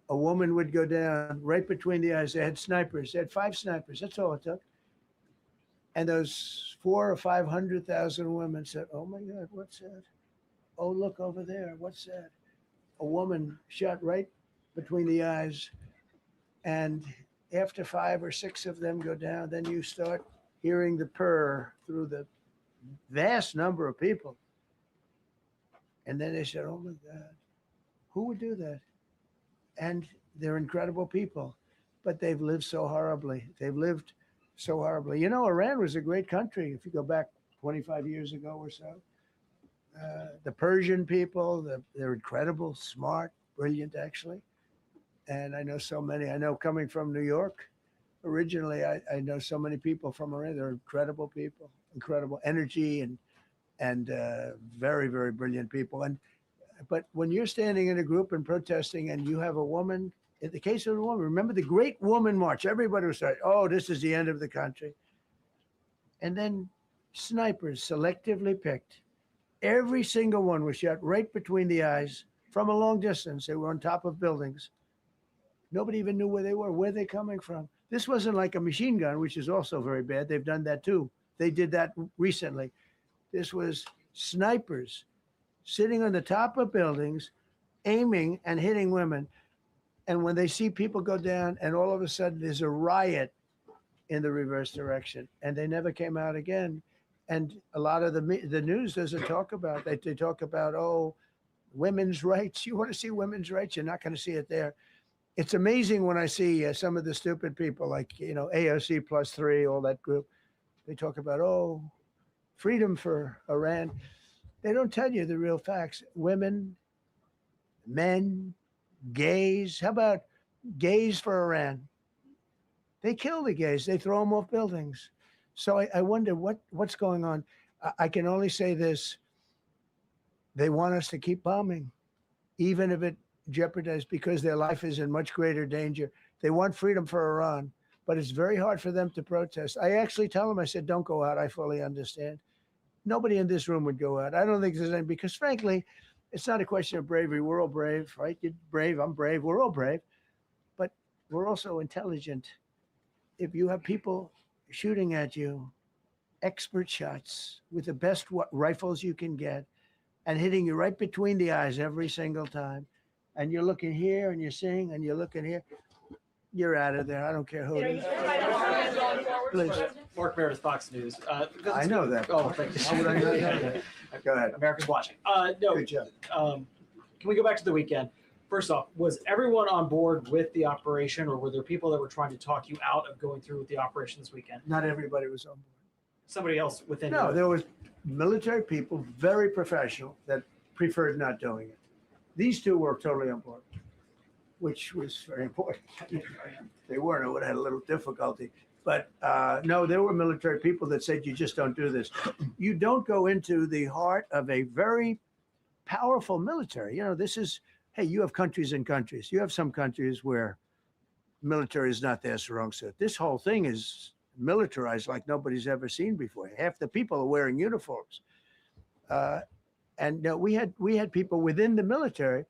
A woman would go down right between the eyes. They had snipers. They had 5 snipers. That's all it took. And those 400,000 or 500,000 women said, "Oh my God, what's that? Oh, look over there. What's that?" A woman shot right between the eyes. And after 5 or 6 of them go down, then you start hearing the purr through the vast number of people. And then they said, "Oh my God, who would do that?" and they're incredible people, but they've lived so horribly. They've lived so horribly. You know, Iran was a great country if you go back 25 years ago or so. The Persian people, they're incredible, smart, brilliant, actually. And I know so many. I know coming from New York, originally, I know so many people from Iran. They're incredible people, incredible energy, and very, very brilliant people. But when you're standing in a group and protesting, and you have a woman, in the case of a woman, remember the Great Woman March? Everybody was saying, "Oh, this is the end of the country," and then snipers selectively picked. Every single one was shot right between the eyes from a long distance. They were on top of buildings. Nobody even knew where they were. Where they coming from? This wasn't like a machine gun, which is also very bad. They've done that too. They did that recently. This was snipers sitting on the top of buildings, aiming and hitting women. And when they see people go down, and all of a sudden there's a riot in the reverse direction, and they never came out again. And a lot of the news doesn't talk about that. They talk about, oh, women's rights. You want to see women's rights? You're not going to see it there. It's amazing when I see some of the stupid people like, you know, AOC +3, all that group. They talk about, oh, freedom for Iran. They don't tell you the real facts. Women, men, gays. How about gays for Iran? They kill the gays. They throw them off buildings. So I wonder what's going on. I can only say this. They want us to keep bombing, even if it jeopardizes, because their life is in much greater danger. They want freedom for Iran, but it's very hard for them to protest. I actually tell them, I said, don't go out. I fully understand. Nobody in this room would go out. I don't think there's any, because frankly, it's not a question of bravery. We're all brave, right? You're brave, I'm brave, we're all brave, but we're also intelligent. If you have people shooting at you, expert shots with the best rifles you can get, and hitting you right between the eyes every single time, and you're looking here and you're seeing and you're looking here, you're out of there. I don't care who it is. Please. Mark Meredith, Fox News. I know that. Oh, thank you. How would I know that? Go ahead. America's watching. No, Good job. can we go back to the weekend? First off, was everyone on board with the operation, or were there people that were trying to talk you out of going through with the operation this weekend? Not everybody was on board. Somebody else within No, you? there was military people, very professional, that preferred not doing it. These two were totally on board, which was very important. They weren't, I would have had a little difficulty. But no, there were military people that said, you just don't do this. You don't go into the heart of a very powerful military. You know, this is, hey, you have countries and countries. You have some countries where military is not their strong suit. This whole thing is militarized like nobody's ever seen before. Half the people are wearing uniforms. And we had people within the military.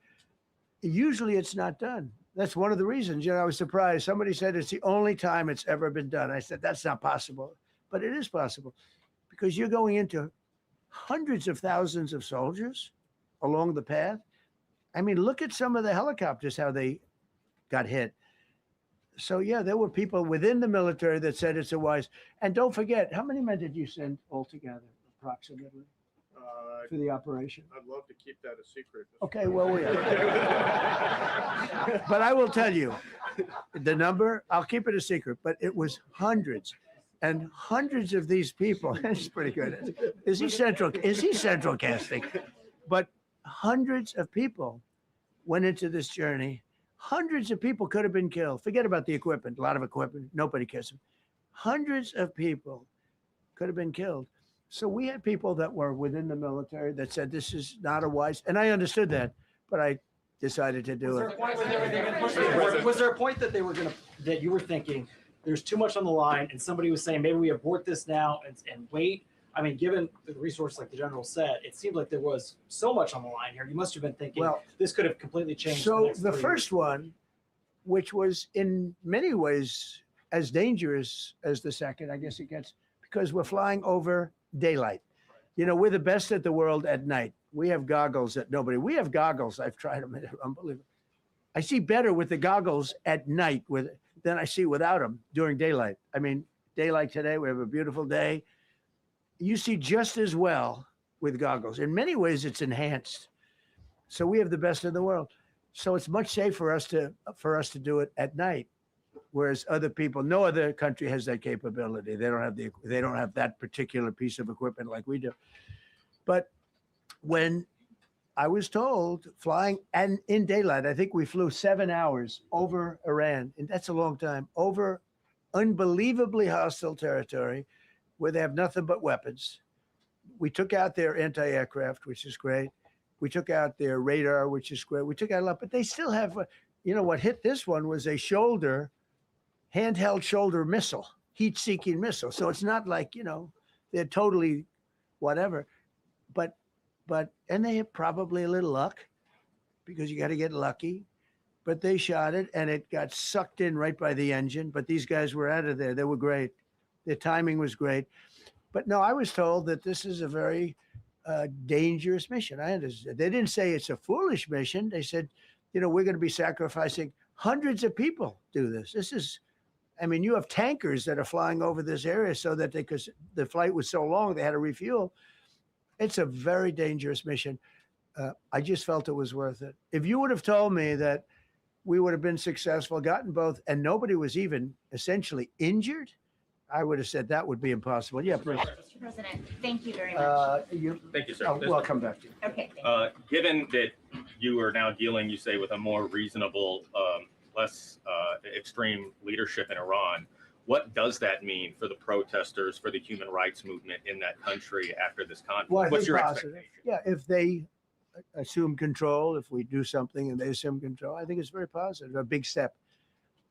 Usually it's not done. That's one of the reasons. You know, I was surprised. Somebody said it's the only time it's ever been done. I said, that's not possible. But it is possible, because you're going into hundreds of thousands of soldiers along the path. I mean, look at some of the helicopters, how they got hit. So yeah, there were people within the military that said it's a wise. And don't forget, how many men did you send altogether, approximately, for the operation? I'd love to keep that a secret. Okay, well, but I will tell you the number. I'll keep it a secret, but it was hundreds and hundreds of these people. That's pretty good. Is he central casting? But hundreds of people went into this journey. Hundreds of people could have been killed. Forget about the equipment. A lot of equipment. Nobody cares. Hundreds of people could have been killed. So we had people that were within the military that said this is not a wise, and I understood that, but I decided to do it. Was there a point that they were going to, that you were thinking there's too much on the line, and somebody was saying maybe we abort this now and wait? I mean, given the resource, like the general said, it seemed like there was so much on the line here. You must have been thinking, Well, this could have completely changed. so next the 3 first years. one, which was in many ways as dangerous as the second, I guess it gets, because we're flying over daylight. You know, we're the best at the world at night. We have goggles that nobody, we have goggles. I've tried them. They're unbelievable. I see better with the goggles at night than I see without them during daylight. I mean, daylight today, we have a beautiful day. You see just as well with goggles. In many ways, it's enhanced. So we have the best in the world. So it's much safer for us to do it at night, whereas other people, no other country has that capability. They don't have that particular piece of equipment like we do. But when I was told flying and in daylight, I think we flew 7 hours over Iran, and that's a long time, over unbelievably hostile territory where they have nothing but weapons. We took out their anti-aircraft, which is great. We took out their radar, which is great. We took out a lot, but they still have, what hit this one was a handheld shoulder missile, heat-seeking missile. So it's not like, they're totally whatever. And they have probably a little luck because you got to get lucky. But they shot it and it got sucked in right by the engine. But these guys were out of there. They were great. Their timing was great. But no, I was told that this is a very dangerous mission. I understand. They didn't say it's a foolish mission. They said, we're going to be sacrificing hundreds of people do this. You have tankers that are flying over this area so that because the flight was so long, they had to refuel. It's a very dangerous mission. I just felt it was worth it. If you would have told me that we would have been successful, gotten both, and nobody was even essentially injured, I would have said that would be impossible. Yeah, please. Mr. President, thank you very much. Thank you, sir. We'll come back to you. Okay, thank you. Given that you are now dealing, you say, with a more reasonable, less extreme leadership in Iran, what does that mean for the protesters, for the human rights movement in that country after this conflict? Well, I What's think your positive. expectation? Yeah, if they assume control, if we do something and they assume control, I think it's very positive, a big step.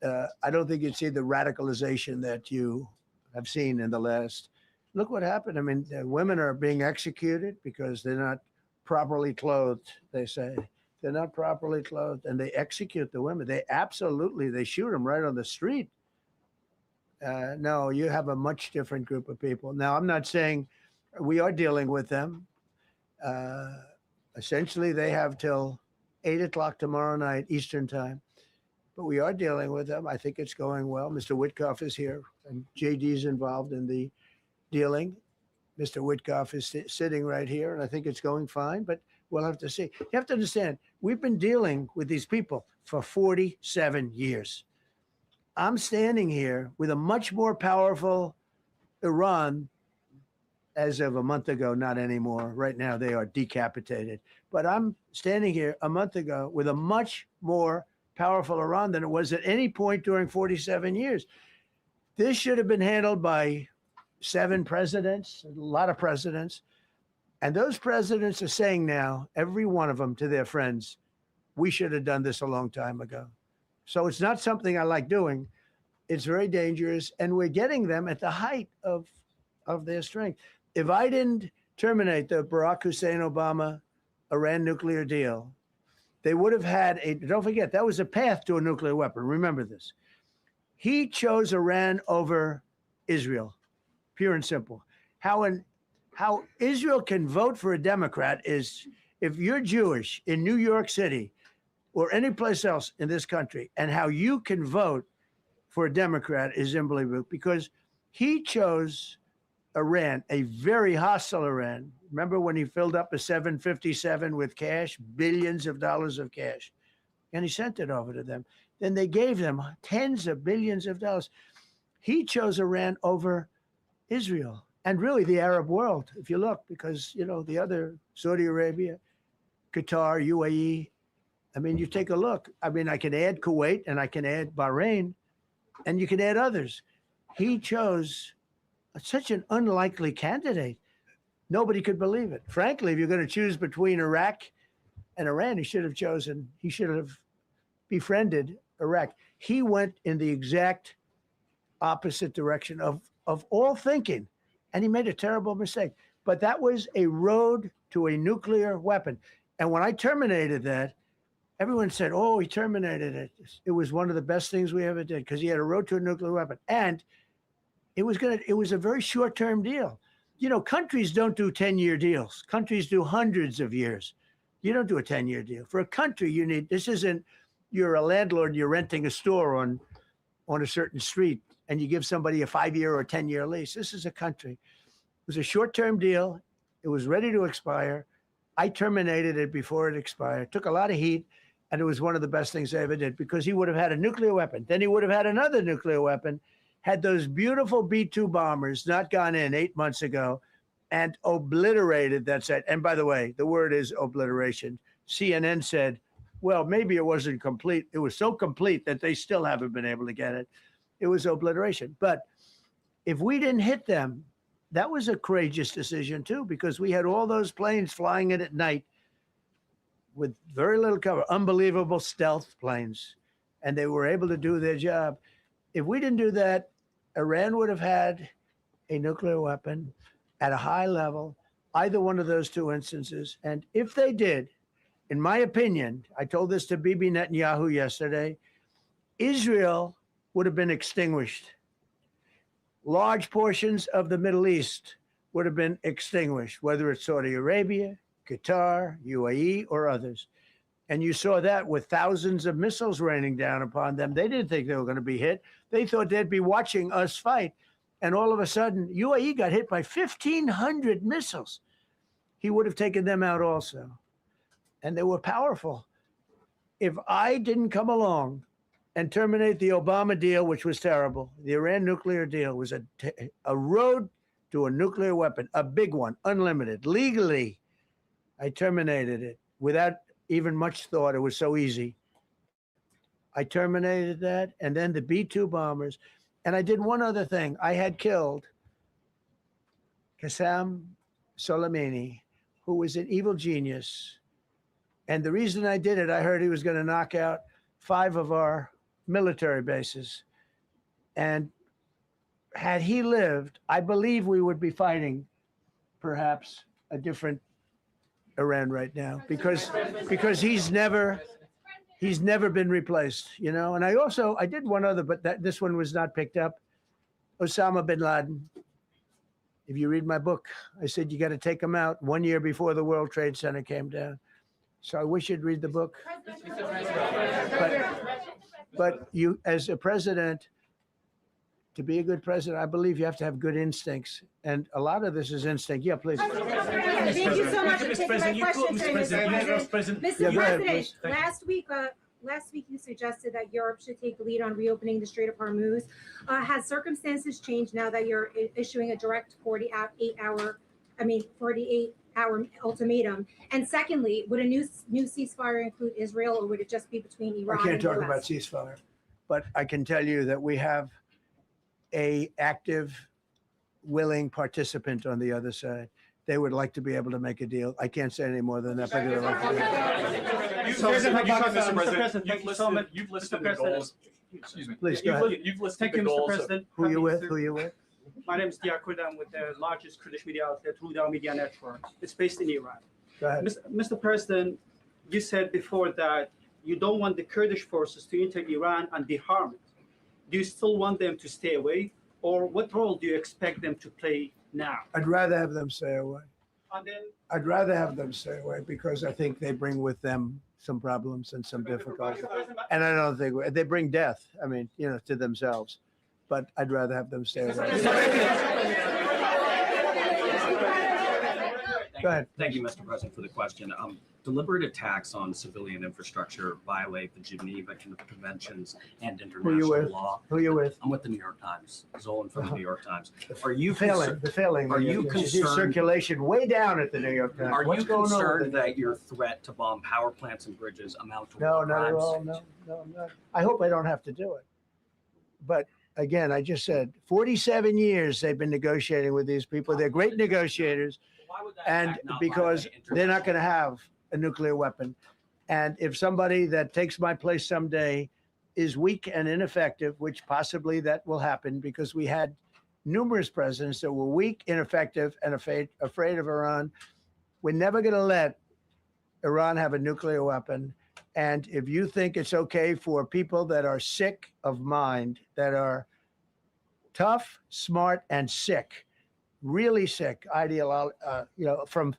I don't think you'd see the radicalization that you have seen in the last. Look what happened. Women are being executed because they're not properly clothed, they say. They're not properly clothed, and they execute the women. They shoot them right on the street. No, you have a much different group of people. Now, I'm not saying we are dealing with them. Essentially, they have till 8 o'clock tomorrow night, Eastern time. But we are dealing with them. I think it's going well. Mr. Witkoff is here, and JD's involved in the dealing. Mr. Witkoff is sitting right here, and I think it's going fine, but we'll have to see. You have to understand, we've been dealing with these people for 47 years. I'm standing here with a much more powerful Iran as of a month ago, not anymore. Right now, they are decapitated. But I'm standing here a month ago with a much more powerful Iran than it was at any point during 47 years. This should have been handled by 7 presidents, a lot of presidents. And those presidents are saying now, every one of them to their friends, we should have done this a long time ago. So it's not something I like doing. It's very dangerous. And we're getting them at the height of their strength. If I didn't terminate the Barack Hussein Obama Iran nuclear deal, they would have had don't forget, that was a path to a nuclear weapon. Remember this. He chose Iran over Israel, pure and simple. How Israel can vote for a Democrat is if you're Jewish in New York City or any place else in this country, and how you can vote for a Democrat is unbelievable, because he chose Iran, a very hostile Iran. Remember when he filled up a 757 with cash, billions of dollars of cash, and he sent it over to them. Then they gave them tens of billions of dollars. He chose Iran over Israel and really the Arab world, if you look, because, the other, Saudi Arabia, Qatar, UAE, you take a look. I can add Kuwait and I can add Bahrain, and you can add others. He chose such an unlikely candidate. Nobody could believe it. Frankly, if you're going to choose between Iraq and Iran, he should have befriended Iraq. He went in the exact opposite direction of all thinking, and he made a terrible mistake. But that was a road to a nuclear weapon. And when I terminated that, everyone said, oh, he terminated it. It was one of the best things we ever did because he had a road to a nuclear weapon. And it was a very short-term deal. Countries don't do 10-year deals. Countries do hundreds of years. You don't do a 10-year deal. For a country, this isn't, you're a landlord, you're renting a store on a certain street, and you give somebody a 5-year or 10-year lease. This is a country. It was a short-term deal. It was ready to expire. I terminated it before it expired. Took a lot of heat. And it was one of the best things they ever did because he would have had a nuclear weapon. Then he would have had another nuclear weapon, had those beautiful B-2 bombers not gone in 8 months ago and obliterated that site. And by the way, the word is obliteration. CNN said, well, maybe it wasn't complete. It was so complete that they still haven't been able to get it. It was obliteration. But if we didn't hit them, that was a courageous decision too, because we had all those planes flying in at night with very little cover, unbelievable stealth planes, and they were able to do their job. If we didn't do that, Iran would have had a nuclear weapon at a high level, either one of those two instances. And if they did, in my opinion, I told this to Bibi Netanyahu yesterday, Israel would have been extinguished. Large portions of the Middle East would have been extinguished, whether it's Saudi Arabia, Qatar, UAE, or others. And you saw that with thousands of missiles raining down upon them. They didn't think they were going to be hit. They thought they'd be watching us fight. And all of a sudden, UAE got hit by 1,500 missiles. He would have taken them out also. And they were powerful. If I didn't come along and terminate the Obama deal, which was terrible, the Iran nuclear deal was a road to a nuclear weapon, a big one, unlimited, legally. I terminated it without even much thought. It was so easy. I terminated that. And then the B-2 bombers. And I did one other thing. I had killed Qasem Soleimani, who was an evil genius. And the reason I did it, I heard he was going to knock out 5 of our military bases. And had he lived, I believe we would be fighting perhaps a different Iran right now, because he's never been replaced, you know. And I did one other, but this one was not picked up. Osama bin Laden. If you read my book, I said you got to take him out 1 year before the World Trade Center came down. So I wish you'd read the book. But you, as a president, to be a good president, I believe you have to have good instincts. And a lot of this is instinct. Yeah, please. Thank you so much for taking my question today, Mr. President. Mr. President, last week you suggested that Europe should take the lead on reopening the Strait of Hormuz. Has circumstances changed now that you're issuing a direct 48-hour ultimatum? And secondly, would a new ceasefire include Israel, or would it just be between Iran and I can't the talk US? about ceasefire, but I can tell you that we have a active, willing participant on the other side. They would like to be able to make a deal. I can't say any more than that, but they'd like to do it. You've listed the goals. Excuse me. Please, go ahead. You've listed Thank the you, Mr. goals. President. Who you with? Who you with? My name is Dia Kurd. I'm with the largest Kurdish media outlet, Rudaw Media Network. It's based in Iran. Go ahead. Mr. President, you said before that you don't want the Kurdish forces to enter Iran and disarm it. Do you still want them to stay away? Or what role do you expect them to play now? I'd rather have them stay away. And then, I'd rather have them stay away because I think they bring with them some problems and some difficulties. And I don't think they bring death, I mean, you know, to themselves. But I'd rather have them stay away. Go ahead. Thank you, Mr. President, for the question. Deliberate attacks on civilian infrastructure violate the Geneva Conventions and Who you international with? law. Who you with? I'm with the New York Times, Zolan from the New York Times. Are you The failing. Are you see concerned? circulation way down at the New York Times? Are What's you going on with concerned it? that your threat to bomb power plants and bridges amount to No, war not at crimes? all. No, I'm not. I hope I don't have to do it. But again, I just said 47 years they've been negotiating with these people. They're great negotiators. Why would that And act not because violate they're not going to international have a nuclear weapon. And if somebody that takes my place someday is weak and ineffective, which possibly that will happen because we had numerous presidents that were weak, ineffective, and afraid of Iran, we're never going to let Iran have a nuclear weapon. And if you think it's okay for people that are sick of mind, that are tough, smart, and sick, really sick, from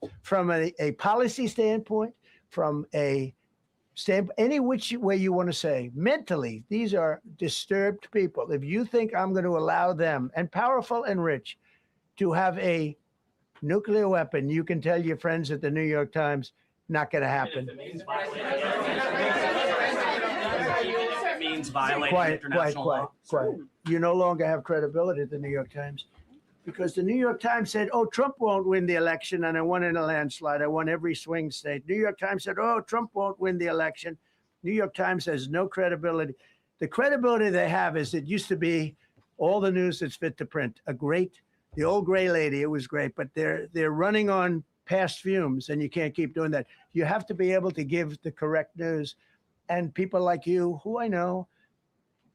a policy standpoint, from a any which way you want to say, mentally, these are disturbed people. If you think I'm going to allow them, and powerful and rich, to have a nuclear weapon, you can tell your friends at the New York Times, not going to happen. civilians violating Quiet, international law? quiet. You no longer have credibility at the New York Times because the New York Times said, oh, Trump won't win the election and I won in a landslide. I won every swing state. New York Times said, oh, Trump won't win the election. New York Times has no credibility. The credibility they have is it used to be all the news that's fit to print. The old gray lady, it was great, but they're running on past fumes and you can't keep doing that. You have to be able to give the correct news. And people like you, who I know,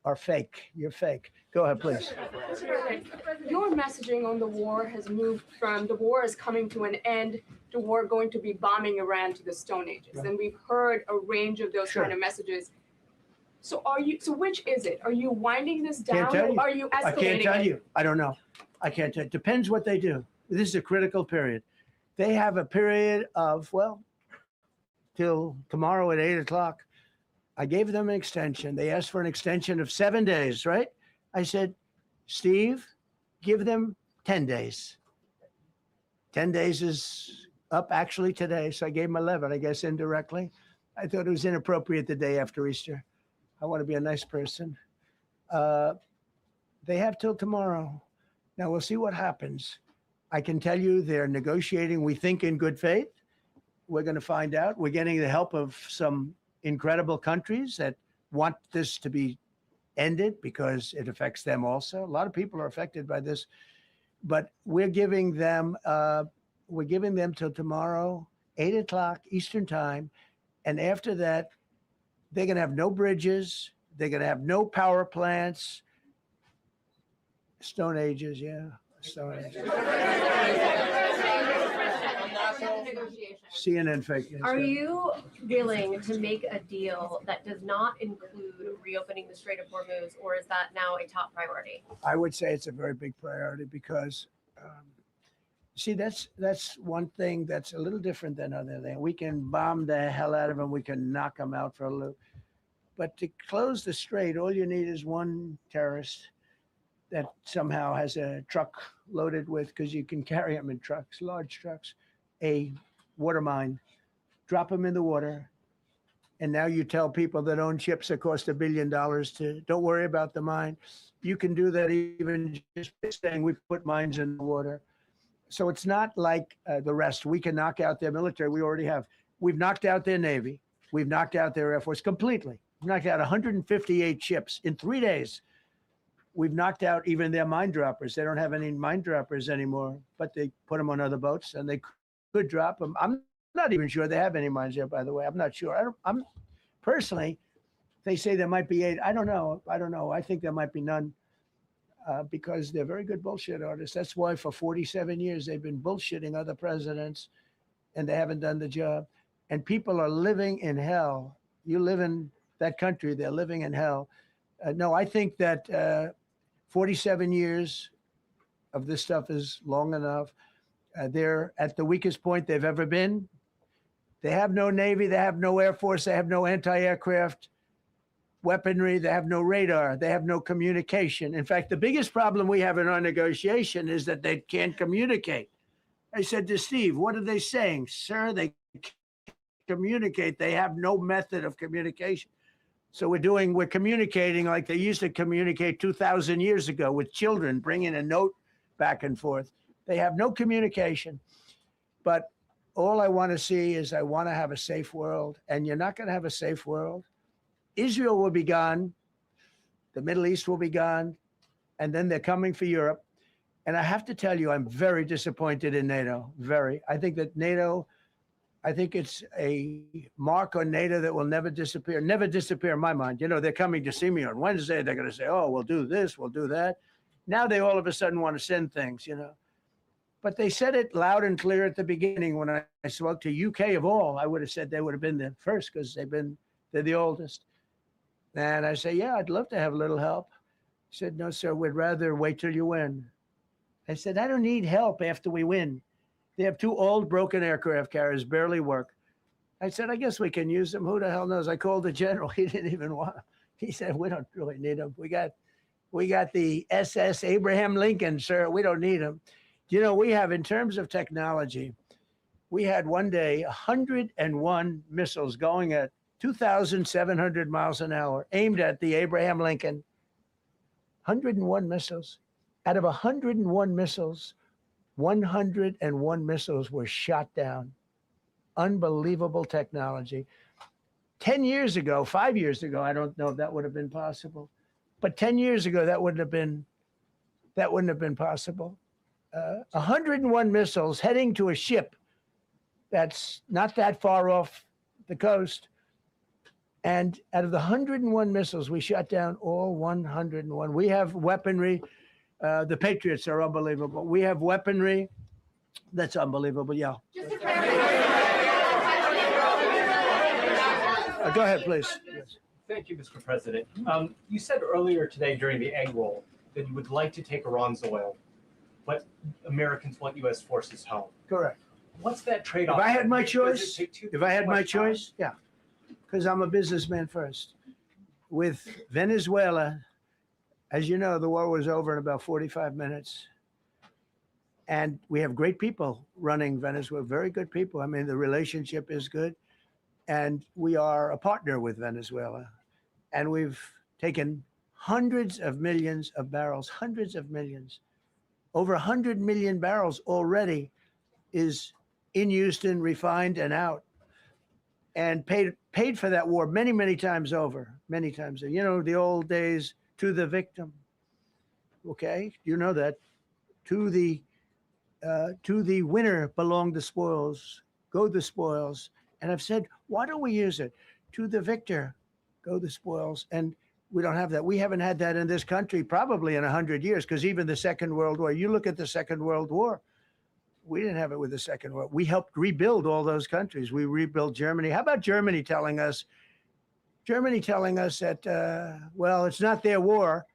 are fake. You're fake. Go ahead, please. Your messaging on the war has moved from the war is coming to an end to war going to be bombing Iran to the Stone Ages. Right. And we've heard a range of those Sure. kind of messages. So which is it? Are you winding this Can't down tell or you. are you escalating I can't tell it? you. I don't know. I can't tell. Depends what they do. This is a critical period. They have a period of, well, till tomorrow at 8 o'clock. I gave them an extension. They asked for an extension of 7 days, right? I said, Steve, give them 10 days. 10 days is up actually today. So I gave them 11, I guess, indirectly. I thought it was inappropriate the day after Easter. I want to be a nice person. They have till tomorrow. Now we'll see what happens. I can tell you they're negotiating, we think, in good faith. We're going to find out. We're getting the help of some incredible countries that want this to be ended because it affects them also. A lot of people are affected by this, but we're giving them till tomorrow, 8 o'clock Eastern time. And after that, they're going to have no bridges. They're going to have no power plants. Stone Ages, yeah. Stone Ages. CNN fake news. Are you willing to make a deal that does not include reopening the Strait of Hormuz, or is that now a top priority? I would say it's a very big priority because, see, that's one thing that's a little different than other things. We can bomb the hell out of them. We can knock them out for a loop. But to close the strait, all you need is one terrorist that somehow has a truck loaded with, because you can carry them in trucks, large trucks, a water mine, drop them in the water. And now you tell people that own ships that cost $1 billion to don't worry about the mine. You can do that even just saying we put mines in the water. So it's not like the rest. We can knock out their military. We already have. We've knocked out their Navy. We've knocked out their Air Force completely. We've knocked out 158 ships in 3 days. We've knocked out even their mine droppers. They don't have any mine droppers anymore, but they put them on other boats and they could drop them. I'm not even sure they have any mines there, by the way. I'm not sure. I'm personally, they say there might be 8. I don't know. I think there might be none because they're very good bullshit artists. That's why for 47 years they've been bullshitting other presidents and they haven't done the job. And people are living in hell. You live in that country, they're living in hell. No, I think that 47 years of this stuff is long enough. They're at the weakest point they've ever been. They have no Navy, they have no Air Force, they have no anti-aircraft weaponry, they have no radar, they have no communication. In fact, the biggest problem we have in our negotiation is that they can't communicate. I said to Steve, what are they saying? Sir, they can't communicate. They have no method of communication. So we're communicating like they used to communicate 2,000 years ago with children, bringing a note back and forth. They have no communication. But all I want to see is I want to have a safe world. And you're not going to have a safe world. Israel will be gone. The Middle East will be gone. And then they're coming for Europe. And I have to tell you, I'm very disappointed in NATO. Very. I think that NATO, I think it's a mark on NATO that will never disappear in my mind. You know, they're coming to see me on Wednesday. They're going to say, oh, we'll do this, we'll do that. Now they all of a sudden want to send things, you know. But they said it loud and clear at the beginning when I spoke to UK of all. I would have said they would have been the first because they're the oldest. And I say, yeah, I'd love to have a little help. He said, no, sir, we'd rather wait till you win. I said, I don't need help after we win. They have 2 old broken aircraft carriers, barely work. I said, I guess we can use them. Who the hell knows? I called the general. He didn't even want them. He said, we don't really need them. We got the SS Abraham Lincoln, sir. We don't need them. You know, we have, in terms of technology, we had one day 101 missiles going at 2,700 miles an hour, aimed at the Abraham Lincoln. 101 missiles. Out of 101 missiles, 101 missiles were shot down. Unbelievable technology. 10 years ago, 5 years ago, I don't know if that would have been possible, but 10 years ago, that wouldn't have been possible. 101 missiles heading to a ship that's not that far off the coast. And out of the 101 missiles, we shot down all 101. We have weaponry. The Patriots are unbelievable. We have weaponry that's unbelievable. Yeah. Go ahead, please. Yes. Thank you, Mr. President. You said earlier today during the egg roll that you would like to take Iran's oil, but Americans want U.S. forces home. Correct. What's that trade-off? If I had my Does it choice, take too if I had my much time? choice, yeah, because I'm a businessman first. With Venezuela, as you know, the war was over in about 45 minutes. And we have great people running Venezuela, very good people. I mean, the relationship is good. And we are a partner with Venezuela. And we've taken hundreds of millions of barrels, hundreds of millions. Over 100 million barrels already is in Houston, refined and out. And paid for that war many, many times over, many times. You know, the old days, to the victim. Okay, you know that. To the winner belong the spoils, go the spoils. And I've said, why don't we use it? To the victor, go the spoils. And we don't have that. We haven't had that in this country probably in 100 years, because even the Second World War, you look at the Second World War, we didn't have it with the Second World. We helped rebuild all those countries. We rebuilt Germany. How about Germany telling us that, well, it's not their war.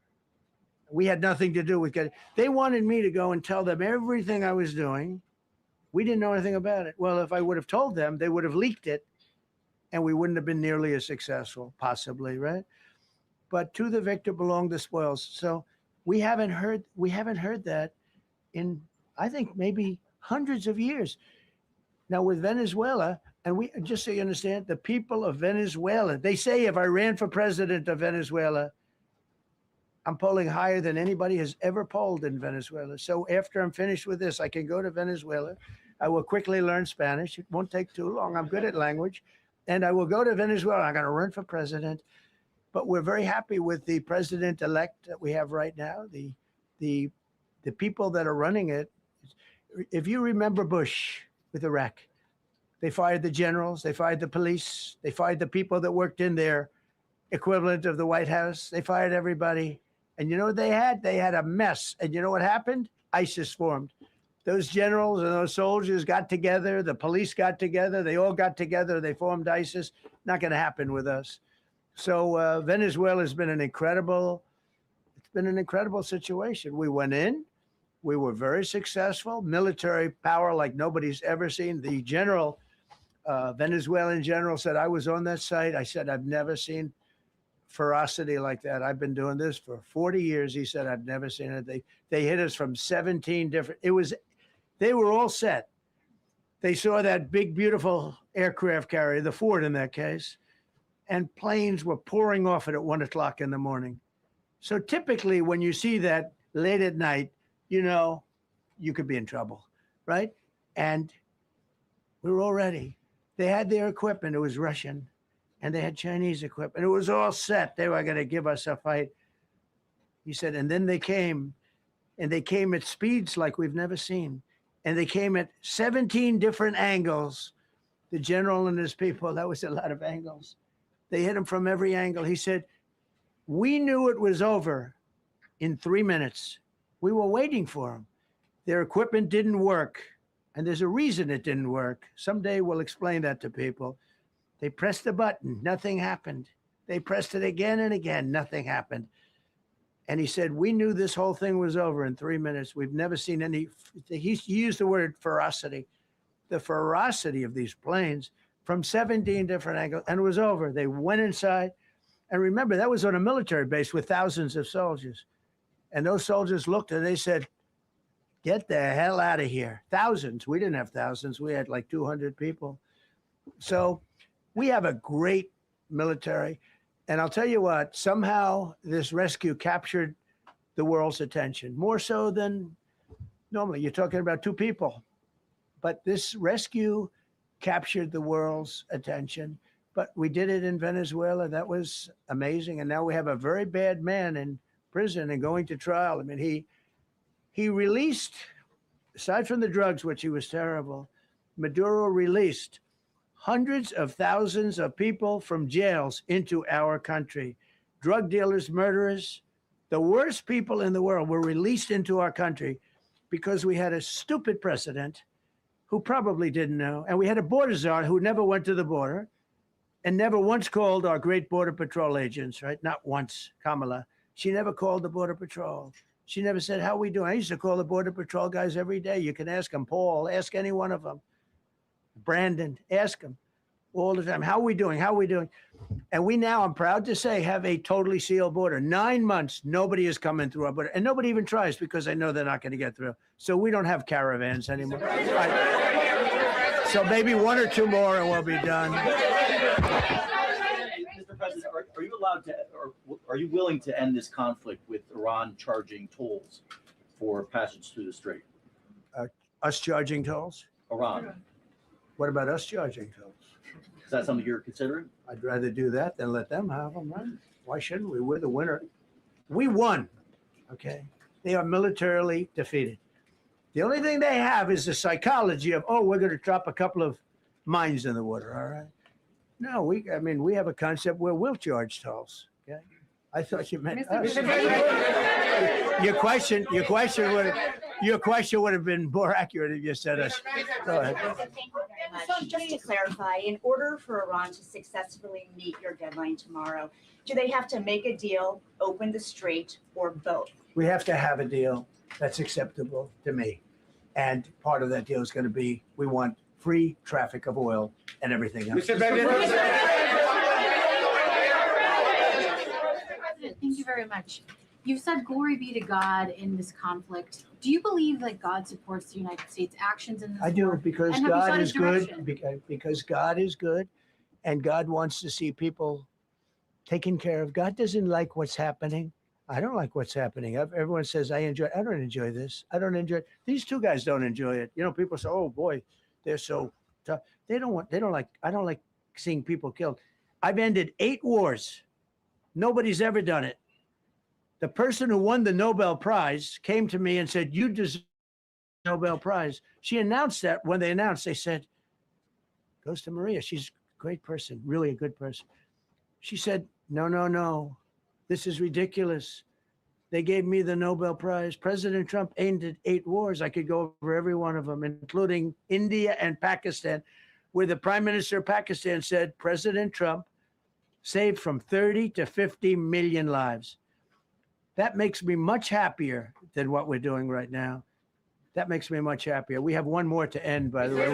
We had nothing to do with it. They wanted me to go and tell them everything I was doing. We didn't know anything about it. Well, if I would have told them, they would have leaked it, and we wouldn't have been nearly as successful, possibly, right? But to the victor belong the spoils. So we haven't heard that in, I think, maybe hundreds of years. Now with Venezuela, and we, just so you understand, the people of Venezuela, they say if I ran for president of Venezuela, I'm polling higher than anybody has ever polled in Venezuela. So after I'm finished with this, I can go to Venezuela. I will quickly learn Spanish. It won't take too long. I'm good at language. And I will go to Venezuela. I'm going to run for president. But we're very happy with the president-elect that we have right now, the people that are running it. If you remember Bush with Iraq, they fired the generals, they fired the police, they fired the people that worked in their equivalent of the White House. They fired everybody. And you know what they had? They had a mess. And you know what happened? ISIS formed. Those generals and those soldiers got together. The police got together. They all got together. They formed ISIS. Not going to happen with us. So Venezuela has been an incredible situation. We went in. We were very successful. Military power like nobody's ever seen. The general, Venezuelan general, said, I was on that site. I said, I've never seen ferocity like that. I've been doing this for 40 years. He said, I've never seen it. They hit us from 17 different, they were all set. They saw that big, beautiful aircraft carrier, the Ford in that case, and planes were pouring off it at 1 o'clock in the morning. So typically when you see that late at night, you know, you could be in trouble, right? And we were all ready. They had their equipment. It was Russian. And they had Chinese equipment. It was all set. They were going to give us a fight. He said, and then they came, and they came at speeds like we've never seen. And they came at 17 different angles. The general and his people, that was a lot of angles. They hit him from every angle. He said, we knew it was over in 3 minutes. We were waiting for them. Their equipment didn't work. And there's a reason it didn't work. Someday we'll explain that to people. They pressed the button, nothing happened. They pressed it again and again, nothing happened. And he said, we knew this whole thing was over in 3 minutes. We've never seen any, he used the word ferocity. The ferocity of these planes from 17 different angles, and it was over. They went inside. And remember, that was on a military base with thousands of soldiers. And those soldiers looked and they said, get the hell out of here. Thousands. We didn't have thousands. We had like 200 people. So we have a great military. And I'll tell you what, somehow this rescue captured the world's attention, more so than normally. You're talking about two people, but this rescue captured the world's attention. But we did it in Venezuela. That was amazing. And now we have a very bad man in prison and going to trial. I mean, he released, aside from the drugs, which he was terrible, Maduro released hundreds of thousands of people from jails into our country. Drug dealers, murderers, the worst people in the world were released into our country because we had a stupid president who probably didn't know. And we had a border czar who never went to the border and never once called our great border patrol agents, right? Not once, Kamala. She never called the border patrol. She never said, how we doing? I used to call the border patrol guys every day. You can ask them, Paul, ask any one of them. Brandon, ask them all the time. How are we doing? How are we doing? And we now, I'm proud to say, have a totally sealed border. 9 months, nobody is coming through our border. And nobody even tries because they know they're not going to get through. So we don't have caravans anymore. So maybe one or two more and we'll be done. Mr. President, are you allowed to, or are you willing to end this conflict with Iran charging tolls for passage through the strait? Us charging tolls? Iran. What about us charging tolls? Is that something you're considering? I'd rather do that than let them have them, right? Why shouldn't we? We're the winner. We won, okay? They are militarily defeated. The only thing they have is the psychology of, oh, we're going to drop a couple of mines in the water, all right? No, we have a concept where we'll charge tolls, okay? I thought you meant us. Your question would have been more accurate if you said us. Go ahead. So just to clarify, in order for Iran to successfully meet your deadline tomorrow, do they have to make a deal, open the strait, or both? We have to have a deal that's acceptable to me. And part of that deal is going to be, we want free traffic of oil and everything else. President, thank you very much. You've said glory be to God in this conflict. Do you believe that God supports the United States' actions in this I do, war? because And have you God sought is his good, direction? because God is good, and God wants to see people taken care of. God doesn't like what's happening. I don't like what's happening. Everyone says, I don't enjoy this. I don't enjoy it. These two guys don't enjoy it. You know, people say, oh boy, they're so tough. I don't like seeing people killed. I've ended 8 wars. Nobody's ever done it. The person who won the Nobel Prize came to me and said, you deserve the Nobel Prize. She announced that when they announced, they said, goes to Maria. She's a great person, really a good person. She said, no. This is ridiculous. They gave me the Nobel Prize. President Trump ended 8 wars. I could go over every one of them, including India and Pakistan, where the Prime Minister of Pakistan said, President Trump saved from 30 to 50 million lives. That makes me much happier than what we're doing right now. That makes me much happier. We have one more to end, by the way.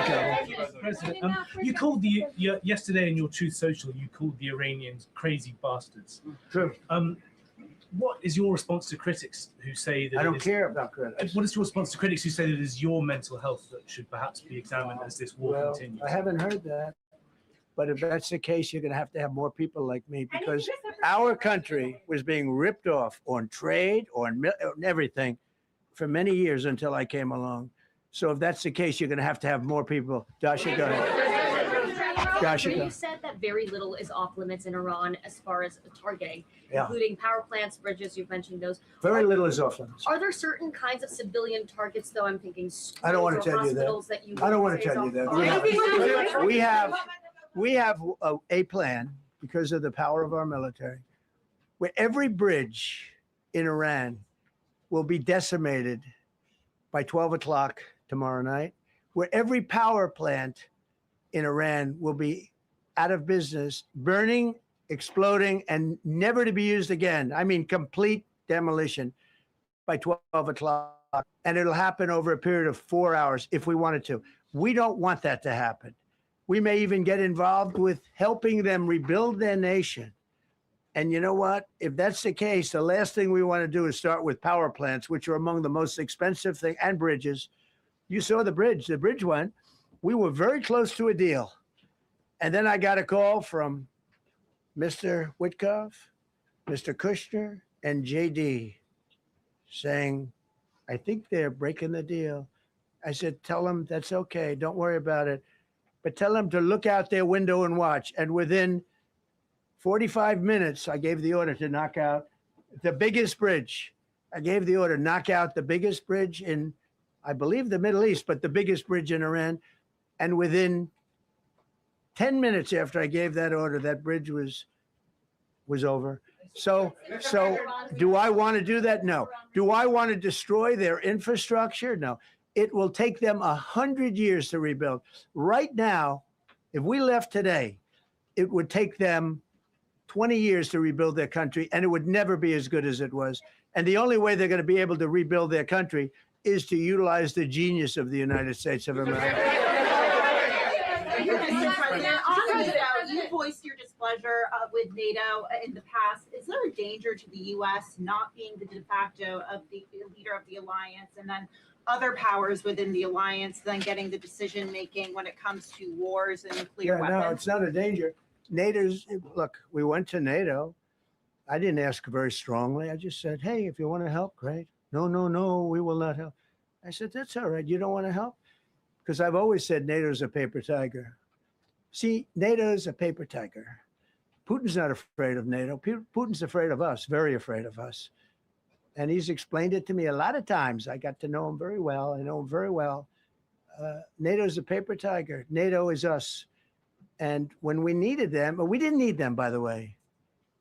Okay. President, you called yesterday in your Truth Social, you called the Iranians crazy bastards. True. What is your response to critics who say that I don't care about critics. What is your response to critics who say that it is your mental health that should perhaps be examined as this war continues? I haven't heard that. But if that's the case, you're going to have more people like me, because our country was being ripped off on trade, on everything for many years until I came along. So if that's the case, you're going to have more people. Dasha, go ahead. Dasha, go. You said that very little is off limits in Iran as far as targeting, Yeah. including power plants, bridges, you've mentioned those. Very little is off limits. Are there certain kinds of civilian targets, though? I'm thinking I don't want to schools or tell you hospitals that. you I don't want would to say tell you is that. off- We have a plan, because of the power of our military, where every bridge in Iran will be decimated by 12 o'clock tomorrow night, where every power plant in Iran will be out of business, burning, exploding, and never to be used again. I mean, complete demolition by 12 o'clock. And it'll happen over a period of 4 hours if we wanted to. We don't want that to happen. We may even get involved with helping them rebuild their nation. And you know what? If that's the case, the last thing we want to do is start with power plants, which are among the most expensive thing, and bridges. You saw the bridge went. we were very close to a deal. And then I got a call from Mr. Witkoff, Mr. Kushner, and JD saying, I think they're breaking the deal. I said, tell them that's okay. Don't worry about it. But tell them to look out their window and watch. And within 45 minutes, I gave the order to knock out the biggest bridge. I gave the order, knock out the biggest bridge in, I believe, the Middle East, but the biggest bridge in Iran. And within 10 minutes after I gave that order, that bridge was over. So do I want to do that? No. Do I want to destroy their infrastructure? No. It will take them 100 years to rebuild. Right now, if we left today, it would take them 20 years to rebuild their country, and it would never be as good as it was. And the only way they're going to be able to rebuild their country is to utilize the genius of the United States of America. You voiced your displeasure with NATO in the past. Is there a danger to the U.S. not being the de facto of the leader of the alliance, and then other powers within the alliance then getting the decision making when it comes to wars and nuclear weapons? No, it's not a danger. Look, we went to NATO. I didn't ask very strongly. I just said, hey, if you want to help, great. No, we will not help. I said, that's all right. You don't want to help? Because I've always said NATO's a paper tiger. See, NATO's a paper tiger. Putin's not afraid of NATO. Putin's afraid of us, very afraid of us. And he's explained it to me a lot of times. I got to know him very well. I know him very well. NATO's a paper tiger. NATO is us. And when we needed them, but we didn't need them, by the way.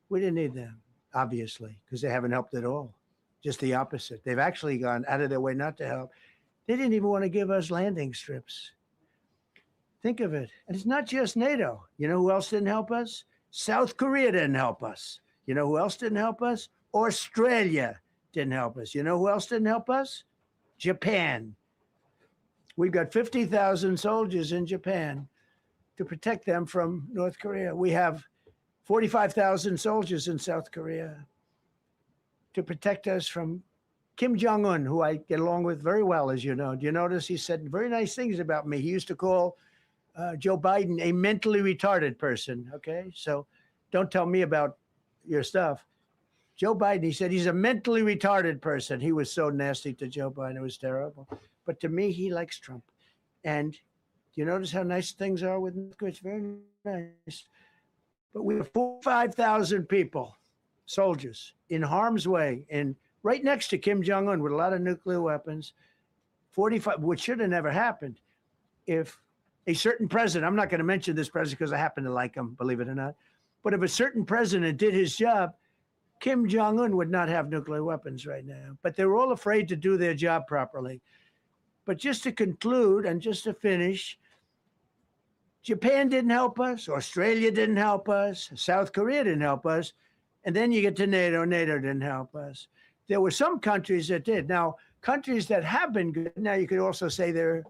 We didn't need them, obviously, because they haven't helped at all. Just the opposite. They've actually gone out of their way not to help. They didn't even want to give us landing strips. Think of it. And it's not just NATO. You know who else didn't help us? South Korea didn't help us. You know who else didn't help us? Australia didn't help us. You know who else didn't help us? Japan. We've got 50,000 soldiers in Japan to protect them from North Korea. We have 45,000 soldiers in South Korea to protect us from Kim Jong-un, who I get along with very well, as you know. Do you notice he said very nice things about me? He used to call Joe Biden a mentally retarded person, okay? So don't tell me about your stuff. Joe Biden, he said he's a mentally retarded person. He was so nasty to Joe Biden. It was terrible. But to me, he likes Trump. And do you notice how nice things are with North Korea? It's very nice. But we have 45,000 people, soldiers, in harm's way, and right next to Kim Jong-un with a lot of nuclear weapons. 45, which should have never happened if a certain president, I'm not going to mention this president because I happen to like him, believe it or not, but if a certain president did his job, Kim Jong-un would not have nuclear weapons right now. But they were all afraid to do their job properly. But just to conclude and just to finish, Japan didn't help us, Australia didn't help us, South Korea didn't help us, and then you get to NATO, NATO didn't help us. There were some countries that did. Now, countries that have been good, now you could also say they're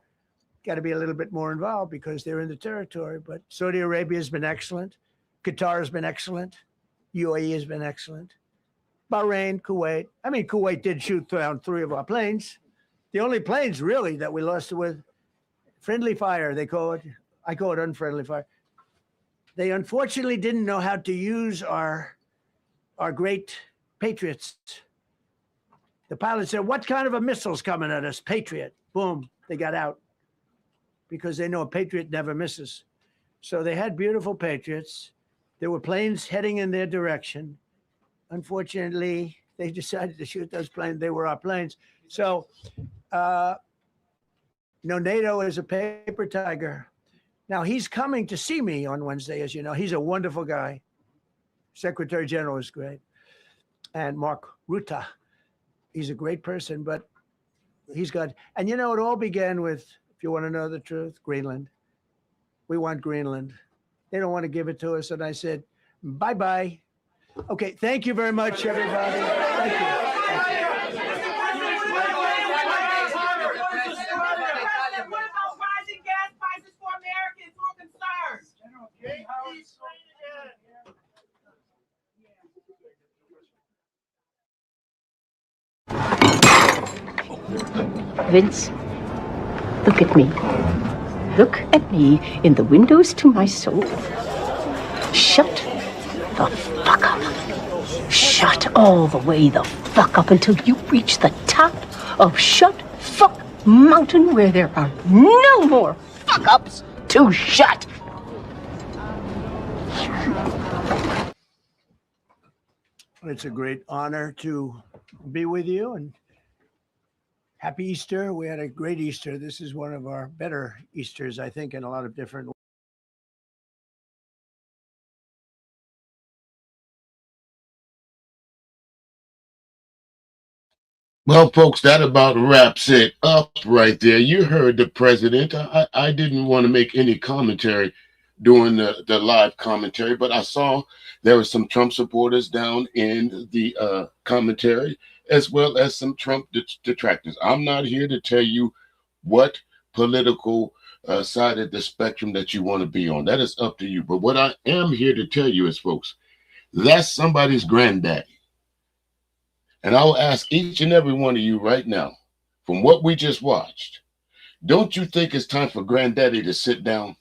got to be a little bit more involved because they're in the territory, but Saudi Arabia has been excellent. Qatar has been excellent. UAE has been excellent. Bahrain, Kuwait. I mean, Kuwait did shoot down 3 of our planes. The only planes really that we lost with friendly fire, they call it. I call it unfriendly fire. They unfortunately didn't know how to use our great Patriots. The pilot said, what kind of a missile's coming at us? Patriot. Boom, they got out because they know a Patriot never misses. So they had beautiful Patriots. There were planes heading in their direction. Unfortunately, they decided to shoot those planes. They were our planes. So, NATO is a paper tiger. Now, he's coming to see me on Wednesday, as you know. He's a wonderful guy. Secretary General is great. And Mark Rutte, he's a great person, but he's got, and it all began with, if you want to know the truth, Greenland. We want Greenland. They don't want to give it to us. And I said, bye-bye. Okay, thank you very much, everybody. Thank you. What about rising gas prices for Americans who are concerned? Vince, look at me. look at me in the windows to my soul. Shut the fuck up. Shut all the way the fuck up until you reach the top of Shut Fuck Mountain, where there are no more fuck ups to shut. It's a great honor to be with you, and happy Easter. We had a great Easter. This is one of our better Easters, I think, in a lot of different ways. Well, folks, that about wraps it up right there. You heard the president. I didn't want to make any commentary during the live commentary, but I saw there were some Trump supporters down in the commentary, as well as some Trump detractors. I'm not here to tell you what political side of the spectrum that you want to be on. That is up to you. But what I am here to tell you is, folks, that's somebody's granddaddy. And I'll ask each and every one of you right now, from what we just watched, don't you think it's time for granddaddy to sit down?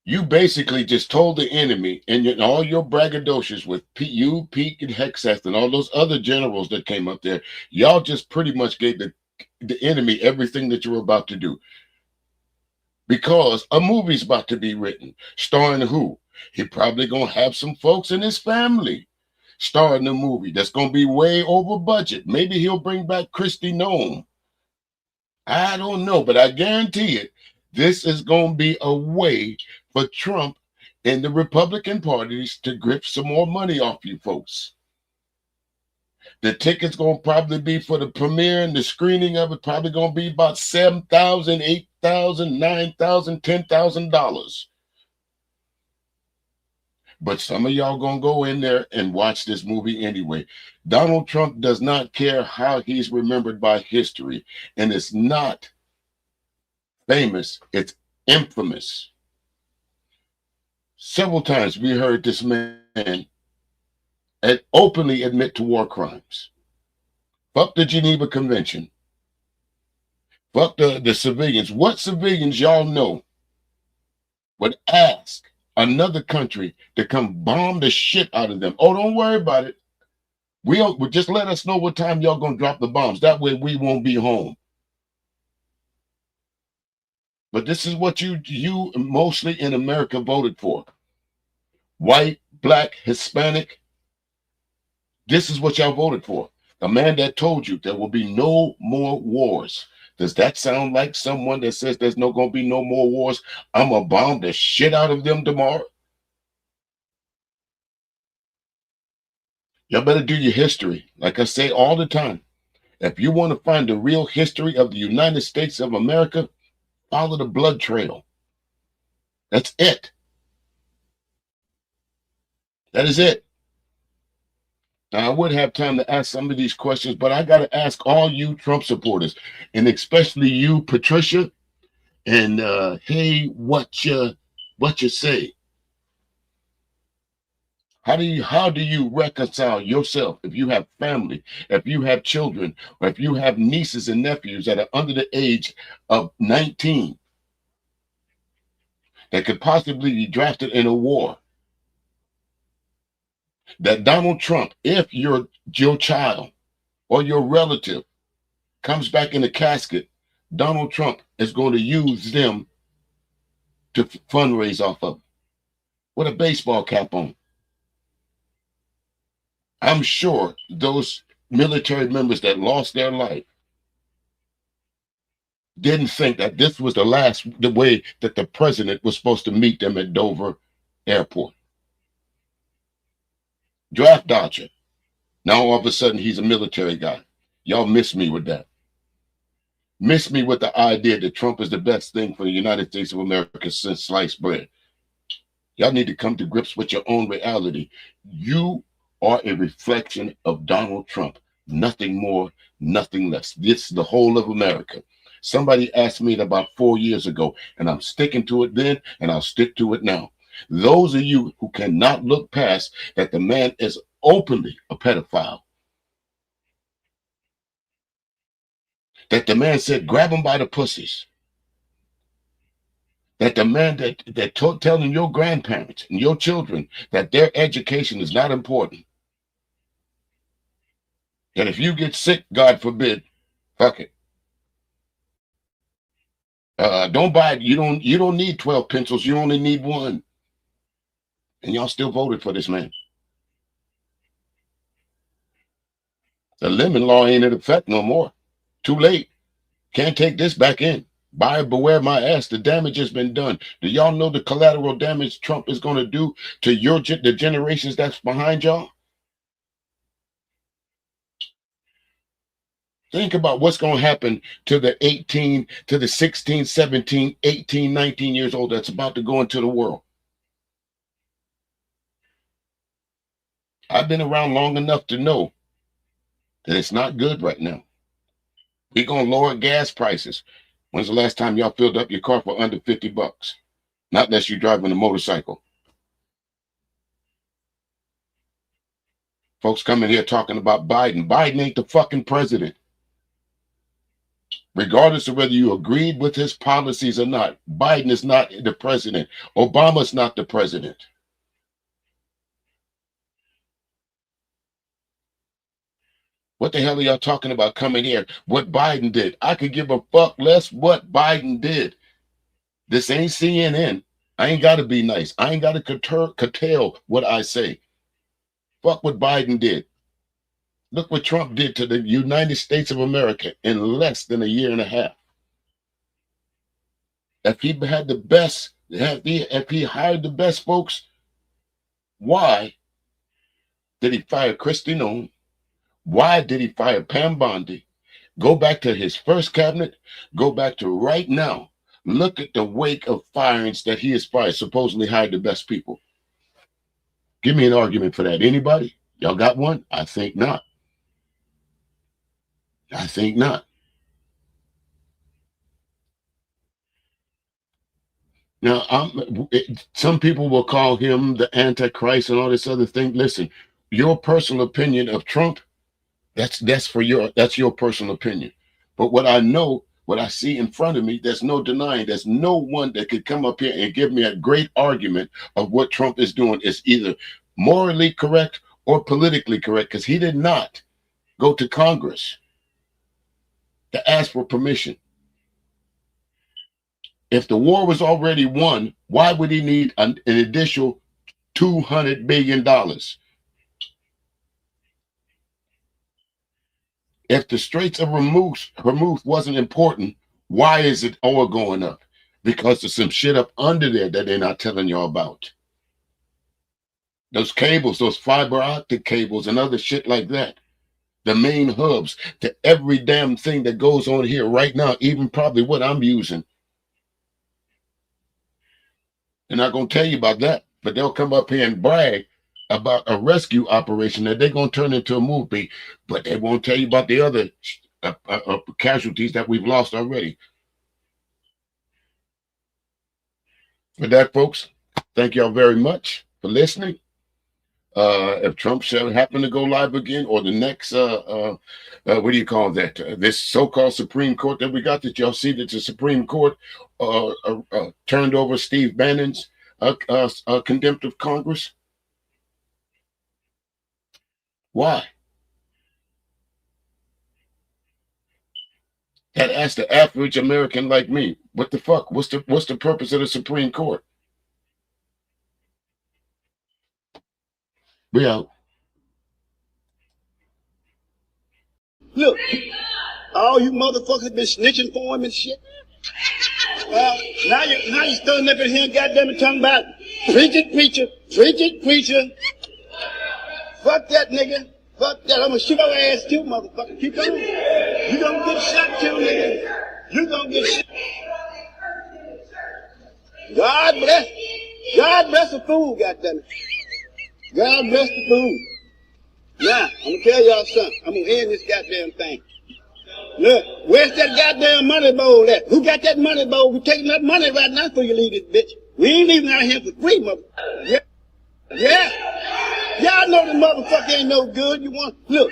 You basically just told the enemy, and all your braggadocious with you, Pete, and Hexeth, and all those other generals that came up there, y'all just pretty much gave the enemy everything that you were about to do. Because a movie's about to be written, starring who? He probably gonna have some folks in his family starring the movie that's gonna be way over budget. Maybe he'll bring back Kristi Noem. I don't know, but I guarantee it, this is gonna be a way for Trump and the Republican parties to grip some more money off you folks. The ticket's gonna probably be for the premiere and the screening of it probably gonna be about $7,000, $8,000, $9,000, $10,000. But some of y'all gonna go in there and watch this movie anyway. Donald Trump does not care how he's remembered by history, and it's not famous, it's infamous. Several times we heard this man openly admit to war crimes. Fuck the Geneva Convention. Fuck the civilians. What civilians y'all know would ask another country to come bomb the shit out of them? Oh, don't worry about it. We'll just let us know what time y'all gonna drop the bombs. That way we won't be home. But this is what you mostly in America voted for. White, black, Hispanic. This is what y'all voted for. The man that told you there will be no more wars. Does that sound like someone that says there's not going to be no more wars? I'm going to bomb the shit out of them tomorrow? Y'all better do your history. Like I say all the time, if you want to find the real history of the United States of America, follow the blood trail. That's it. That is it. Now, I would have time to ask some of these questions, but I got to ask all you Trump supporters, and especially you, Patricia, and hey, what you say? How do you reconcile yourself if you have family, if you have children, or if you have nieces and nephews that are under the age of 19 that could possibly be drafted in a war? That Donald Trump, if your child or your relative comes back in a casket, Donald Trump is going to use them to fundraise off of with a baseball cap on. I'm sure those military members that lost their life didn't think that this was the way that the president was supposed to meet them at Dover Airport. Draft dodger. Now all of a sudden he's a military guy. Y'all miss me with that. Miss me with the idea that Trump is the best thing for the United States of America since sliced bread. Y'all need to come to grips with your own reality. You are a reflection of Donald Trump. Nothing more, nothing less. This is the whole of America. Somebody asked me that about 4 years ago, and I'm sticking to it then, and I'll stick to it now. Those of you who cannot look past that the man is openly a pedophile, that the man said, grab him by the pussies. that the man telling your grandparents and your children that their education is not important. And if you get sick, God forbid, fuck it. Don't buy it. You don't need 12 pencils. You only need one. And y'all still voted for this man. The lemon law ain't in effect no more. Too late. Can't take this back in. Buyer beware my ass. The damage has been done. Do y'all know the collateral damage Trump is going to do to the generations that's behind y'all? Think about what's going to happen to the 18, to the 16, 17, 18, 19 years old that's about to go into the world. I've been around long enough to know that it's not good right now. We're going to lower gas prices. When's the last time y'all filled up your car for under $50? Not unless you're driving a motorcycle. Folks coming here talking about Biden. Biden ain't the fucking president. Regardless of whether you agreed with his policies or not, Biden is not the president. Obama's not the president. What the hell are y'all talking about coming here? What Biden did? I could give a fuck less what Biden did. This ain't CNN. I ain't got to be nice. I ain't got to curtail what I say. Fuck what Biden did. Look what Trump did to the United States of America in less than a year and a half. If he had the best, if he hired the best folks, why did he fire Kristi Noem? Why did he fire Pam Bondi? Go back to his first cabinet. Go back to right now. Look at the wake of firings that he has fired, supposedly hired the best people. Give me an argument for that. Anybody? Y'all got one? I think not. I think not. Now, some people will call him the Antichrist and all this other thing. Listen, your personal opinion of Trump, that's your personal opinion. But what I know, what I see in front of me, there's no denying. There's no one that could come up here and give me a great argument of what Trump is doing is either morally correct or politically correct, because he did not go to Congress to ask for permission. If the war was already won, why would he need an additional $200 billion? If the Straits of Hormuz wasn't important, why is it oil going up? Because there's some shit up under there that they're not telling y'all about. Those cables, those fiber optic cables and other shit like that. The main hubs to every damn thing that goes on here right now, even probably what I'm using. They're not going to tell you about that, but they'll come up here and brag about a rescue operation that they're going to turn into a movie, but they won't tell you about the other casualties that we've lost already. With that, folks, thank y'all very much for listening. If Trump should happen to go live again, or the next, what do you call that? This so-called Supreme Court that we got, that y'all see that the Supreme Court turned over Steve Bannon's contempt of Congress. Why? That asked the average American like me, what the fuck? What's the purpose of the Supreme Court? We out. Look, all you motherfuckers been snitching for him and shit. Now you standing up in here and goddamn it talking about preacher. Fuck that nigga. Fuck that. I'm gonna shoot your ass too, motherfucker. Keep on. You gonna get shot too, nigga. You gonna get shot. God bless the fool, goddammit. God bless the fool. Now, I'm gonna tell y'all something. I'm gonna end this goddamn thing. Look, where's that goddamn money bowl at? Who got that money bowl? We taking that money right now before you leave this bitch. We ain't leaving out here for free, motherfucker. Yeah. Y'all know the motherfucker ain't no good. You want, look,